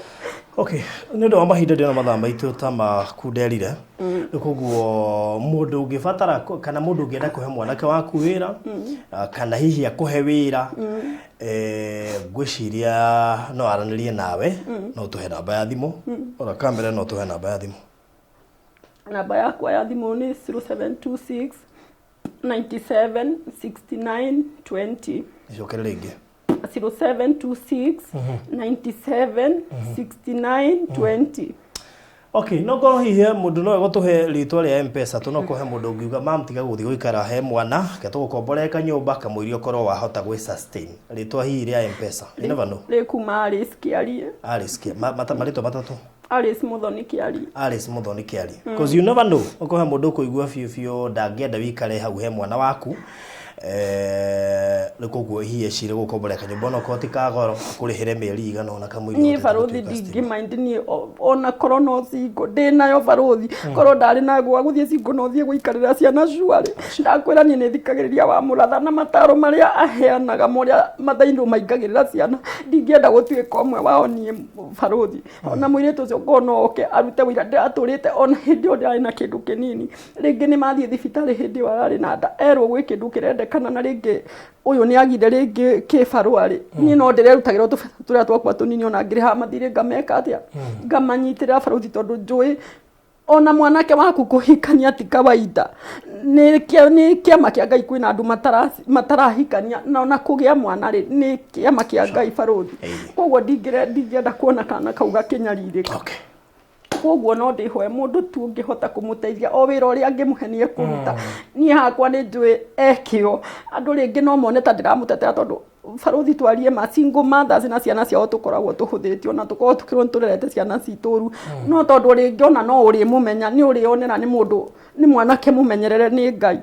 okay ni ndo mahinda ndina mathaa maitu ta makunderire koguo mundu ungibatara kana mundu ungienda kuhe mwanake waku wira kana hihi akuhe wira ngwiciria no aranirie nawe no tuhe namba ya thimu ora kamera no tuhe namba ya thimu namba yakwa ya thimu ni 0726 97 69 20 icokere ringi 0726 97 69 20 okay no ngoro hihi mundu no gutuhe ritwa ria M-Pesa tu no kuhe mundu ngiuga mam tiga guthi guikara he mwana ke tugukomboreka nyumba kamwirio korwo wahota gwi sustain ritwa hihi ria M-Pesa you never know kuma Alice Kiarie marito matatu Alice Muthoni Kiarie because you never know ukuhe mundu kuigua fiu ndangienda wikare hau he mwana waku rikoguo hiye cire gukomboreka nyumba no koti kagoro kurihire mieri igana ona kamwiri ni barothi dingi mind ni ona corona cingo ndinayo barothi korwo ndari na gwa guthie cingo no thie guikarira ciana Shwari ndakwira ni nithikagiriria wa muratha na mataro maria aheanaga moria mathaindu maingagirira ciana ndingienda gutuika omwe wao ni barothi ona mwiritu ucio ngono oke arute wira ndaturite ona hindi o ndari na kindu kinini ringi ni mathie thibitari hindi warari na nda erwo gwi kindu kirende kana na ringi uyu ni agire ringi kibarwari ni no ndirerutagira turia twakwa tunini ona ngiriha mathire ngameka atia ngamanyitira barothi tondu njui ona mwanake waku kuhikania ti kawaida ni kiama kia Ngai kwina andu matarahikania na ona kugia mwana ri ni kiama kia Ngai barothi koguo ndingirenda kuona kana kauga kinyaririka okay koguo no ndihoe mundu tu ngihota kumuteithia o wira uria ngimuhenie kuruta ni hakwa ni njui ekio andu ringi no mone ta ndiramutetera tondu barothi twarie ma single mothers na ciana ciao tukoragwo tuhuthitio na tukorwo tukirwo turerete ciana cituru no tondu ringi ona no uri mumenya ni uri onera ni mundu ni mwanake mumenyerere ni Ngai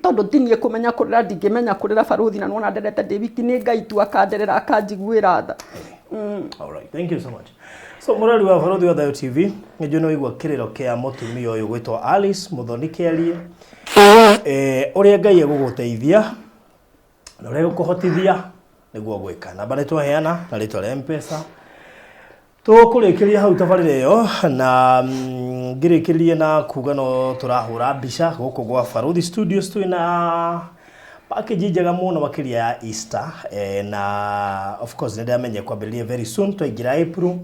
tondu tinie kumenya kurira ndingimenya kurira baruthi na nuona nderete ndiviki ni Ngai tu akanderera akanjiguira tha. All right, thank you so much. So murari wa Baruthi wa Thayo TV ngijo no igwa kiriro kia mutumia uyu gwitwa Alice Muthoni Kiarie uria Ngai eguguteithia na uria gukuhotithia niguo gwika namba ni twaheana na ritwa rĩa M-Pesa tukurikiria hau tabarire yo na ngirikirie na kuga no turahura mbica guku gwa Baruthi Studios twina package njega muno makiria ya Easter na of course nĩ ndamenye kwambĩrĩria very soon twaingira April.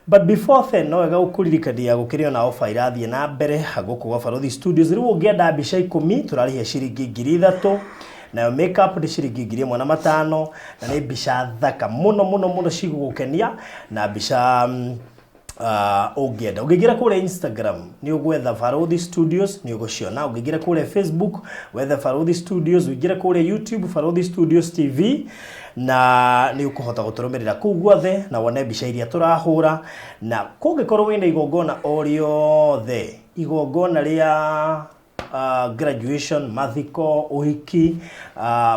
But before then no wega gukuririkania gukirio na offer irathie na mbere guku gwa Baruthi Studios riu ungienda mbica 10 turarihia ciringi 3000 na makeup ni ciringi 1500 na ni mbica thaka muno cigugukenia na mbica ungienda kule Instagram ni ugwetha Baruthi Studios ni uguciona ugigira kule Facebook wetha Baruthi Studios ugigira kule YouTube Baruthi Studios TV na ni ukuhota guturumirira kuu guothe na wone mbica iria turahura na kungikorwo wina igongona oriothe igongona ria graduation, mathiko, uhiki,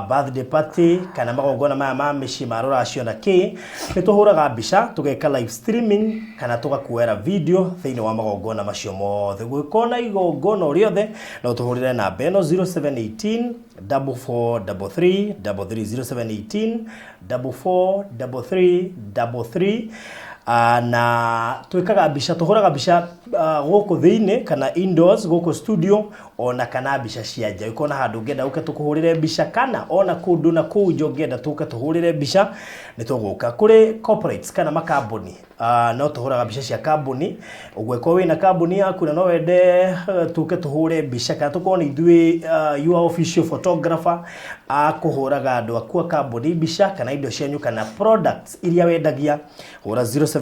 birthday party kana magongona maya ma mici maruracio na ki nituhuraga mbica tugeka live streaming kana tugakuera video thiini wa magongona macio mothe gwikona igongona riothe no tuhurire na beno 0718 4433 0718 4433 na twikaga mbica tuhuraga mbica guku thiini kana indoors guku studio ona kana mbica cia nja ikona handu ngenda uke tukuhurire mbica kana ona kundu na kuu njo ngenda tuke tuhurire mbica ni tuguka kuri corporates kana makambuni no tuhuraga mbica cia kambuni ugweko wina kambuni yaku na no wende tuke tuhure mbica kana tukona ithui your official photographer akuhuraga andu aku kambuni mbica kana indo cianyu kana products iria wendagia hura 0718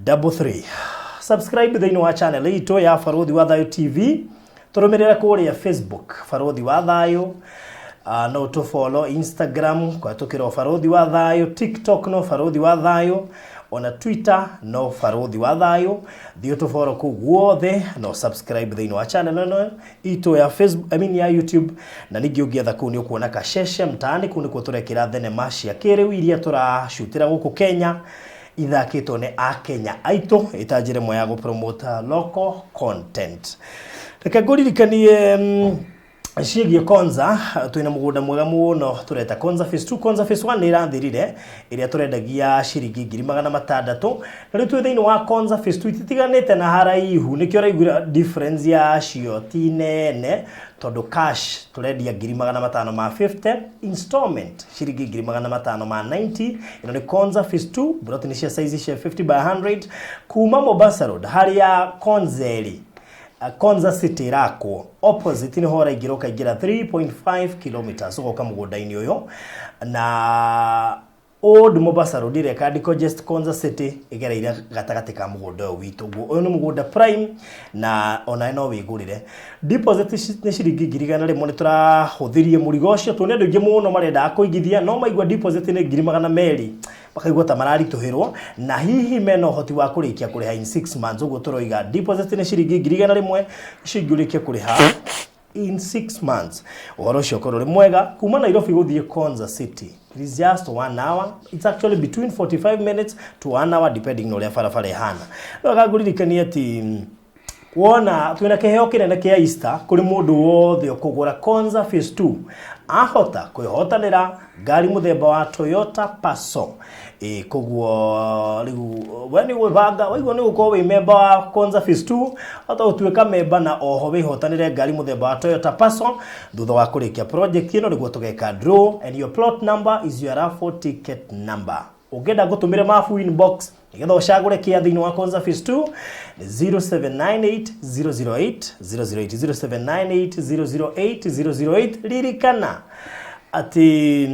4433 subscribe thiini wa channel ito ya Baruthi wa Thayo TV turumirira kuria Facebook Baruthi wa Thayo no to follow Instagram kwa tukiro Baruthi wa Thayo TikTok no Baruthi wa Thayo ona Twitter no Baruthi wa Thayo thio to follow ku guothe no subscribe thiini wa channel no ito ya Facebook ya YouTube na ningi ungietha ku ni ukuona kasheshe mtaani ku ni ku turekira thenema cia kiriu iria turashutira guku Kenya ithakitwo ni a Kenya aito itanjire moya go promote local content. Reke nguririkanie ciĩgie Konza twina mugunda mwega muno tureta Konza phase 2 Konza phase 1 irathirire iria turendagia ciringi 600 na riu twi thiini wa Konza phase 2 ititiganite na haraihu nikio raigura difference ya cio ti nene tondu cash turendia 550 installment ciringi 590 ino ni Konza phase 2 broti ni cia size cia 50 by 100 kuma Mombasa Road haria Konzeli Konza City rako opposite ni hora igiroka igira 3.5 kilometers ugoka mugunda-ini uyo na Old Mombasa Road reka ndiko just Konza City igereire gatagati ka mugunda witu uyu ni mugunda prime na ona no wigurire deposit ni ciringi 100 ni turahuthirie murigo cio tu ni andu ingi muno marenda kuigithia no maigwa deposit ni 200 bakaigwa ta mararituhirwo na hihi mena hoti wa kurikia kuriha in 6 months uguo turoiga deposit ni ciringi 100 cingurikia kuriha in 6 months uhoro cio korore mwega kuma Nairobi guthie Konza City it is just 1 hour it's actually between 45 minutes to 1 hour depending on uria barabara ihana no gaguririkania ati wona twina keheo kinene kia Easter kuri mundu wothe ukugura Konza phase 2 ahota kwihotanira ngari muthemba wa Toyota Passo koguo riu weni wibanga waigwa ni uko wi member wa Konza phase 2 hata utuika member na oho wihotanire ngari muthemba wa Toyota Passo thutha wa kurikia project ino niguo tugeka draw and your plot number is your raffle ticket number ugenda gutumire mafu inbox nigetha ucagure kia thiini wa Konza phase 2 0798008008 ririkana ati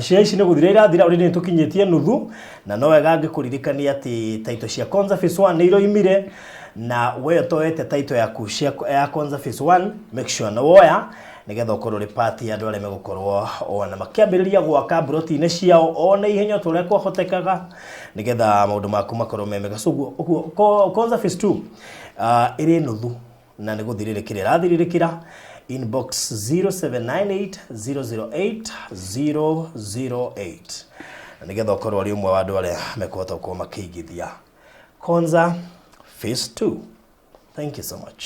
ciaici ni guthira irathira uri ni tukinyitie nuthu na no wega ngikuririkania ati taito cia Konza phase 1 ni iroimire na we toete taito yaku ya Konza phase 1 make sure na woya nigetha ukorwo ri party andu aria megukorwo ona makiambiriria gwaka broti-ini ciao ona ihenya turia kwahotekaga nigetha maundu maku makorwo memega so Konza phase 2 iri nuthu na nä gå thirä rä kä rä rathirä rä kä ra inbox 0798008008 na nä getha å korwo arä å mwe wa andå arä a mekåhota gå korwo makä igithia Konza Phase 2. Thank you so much.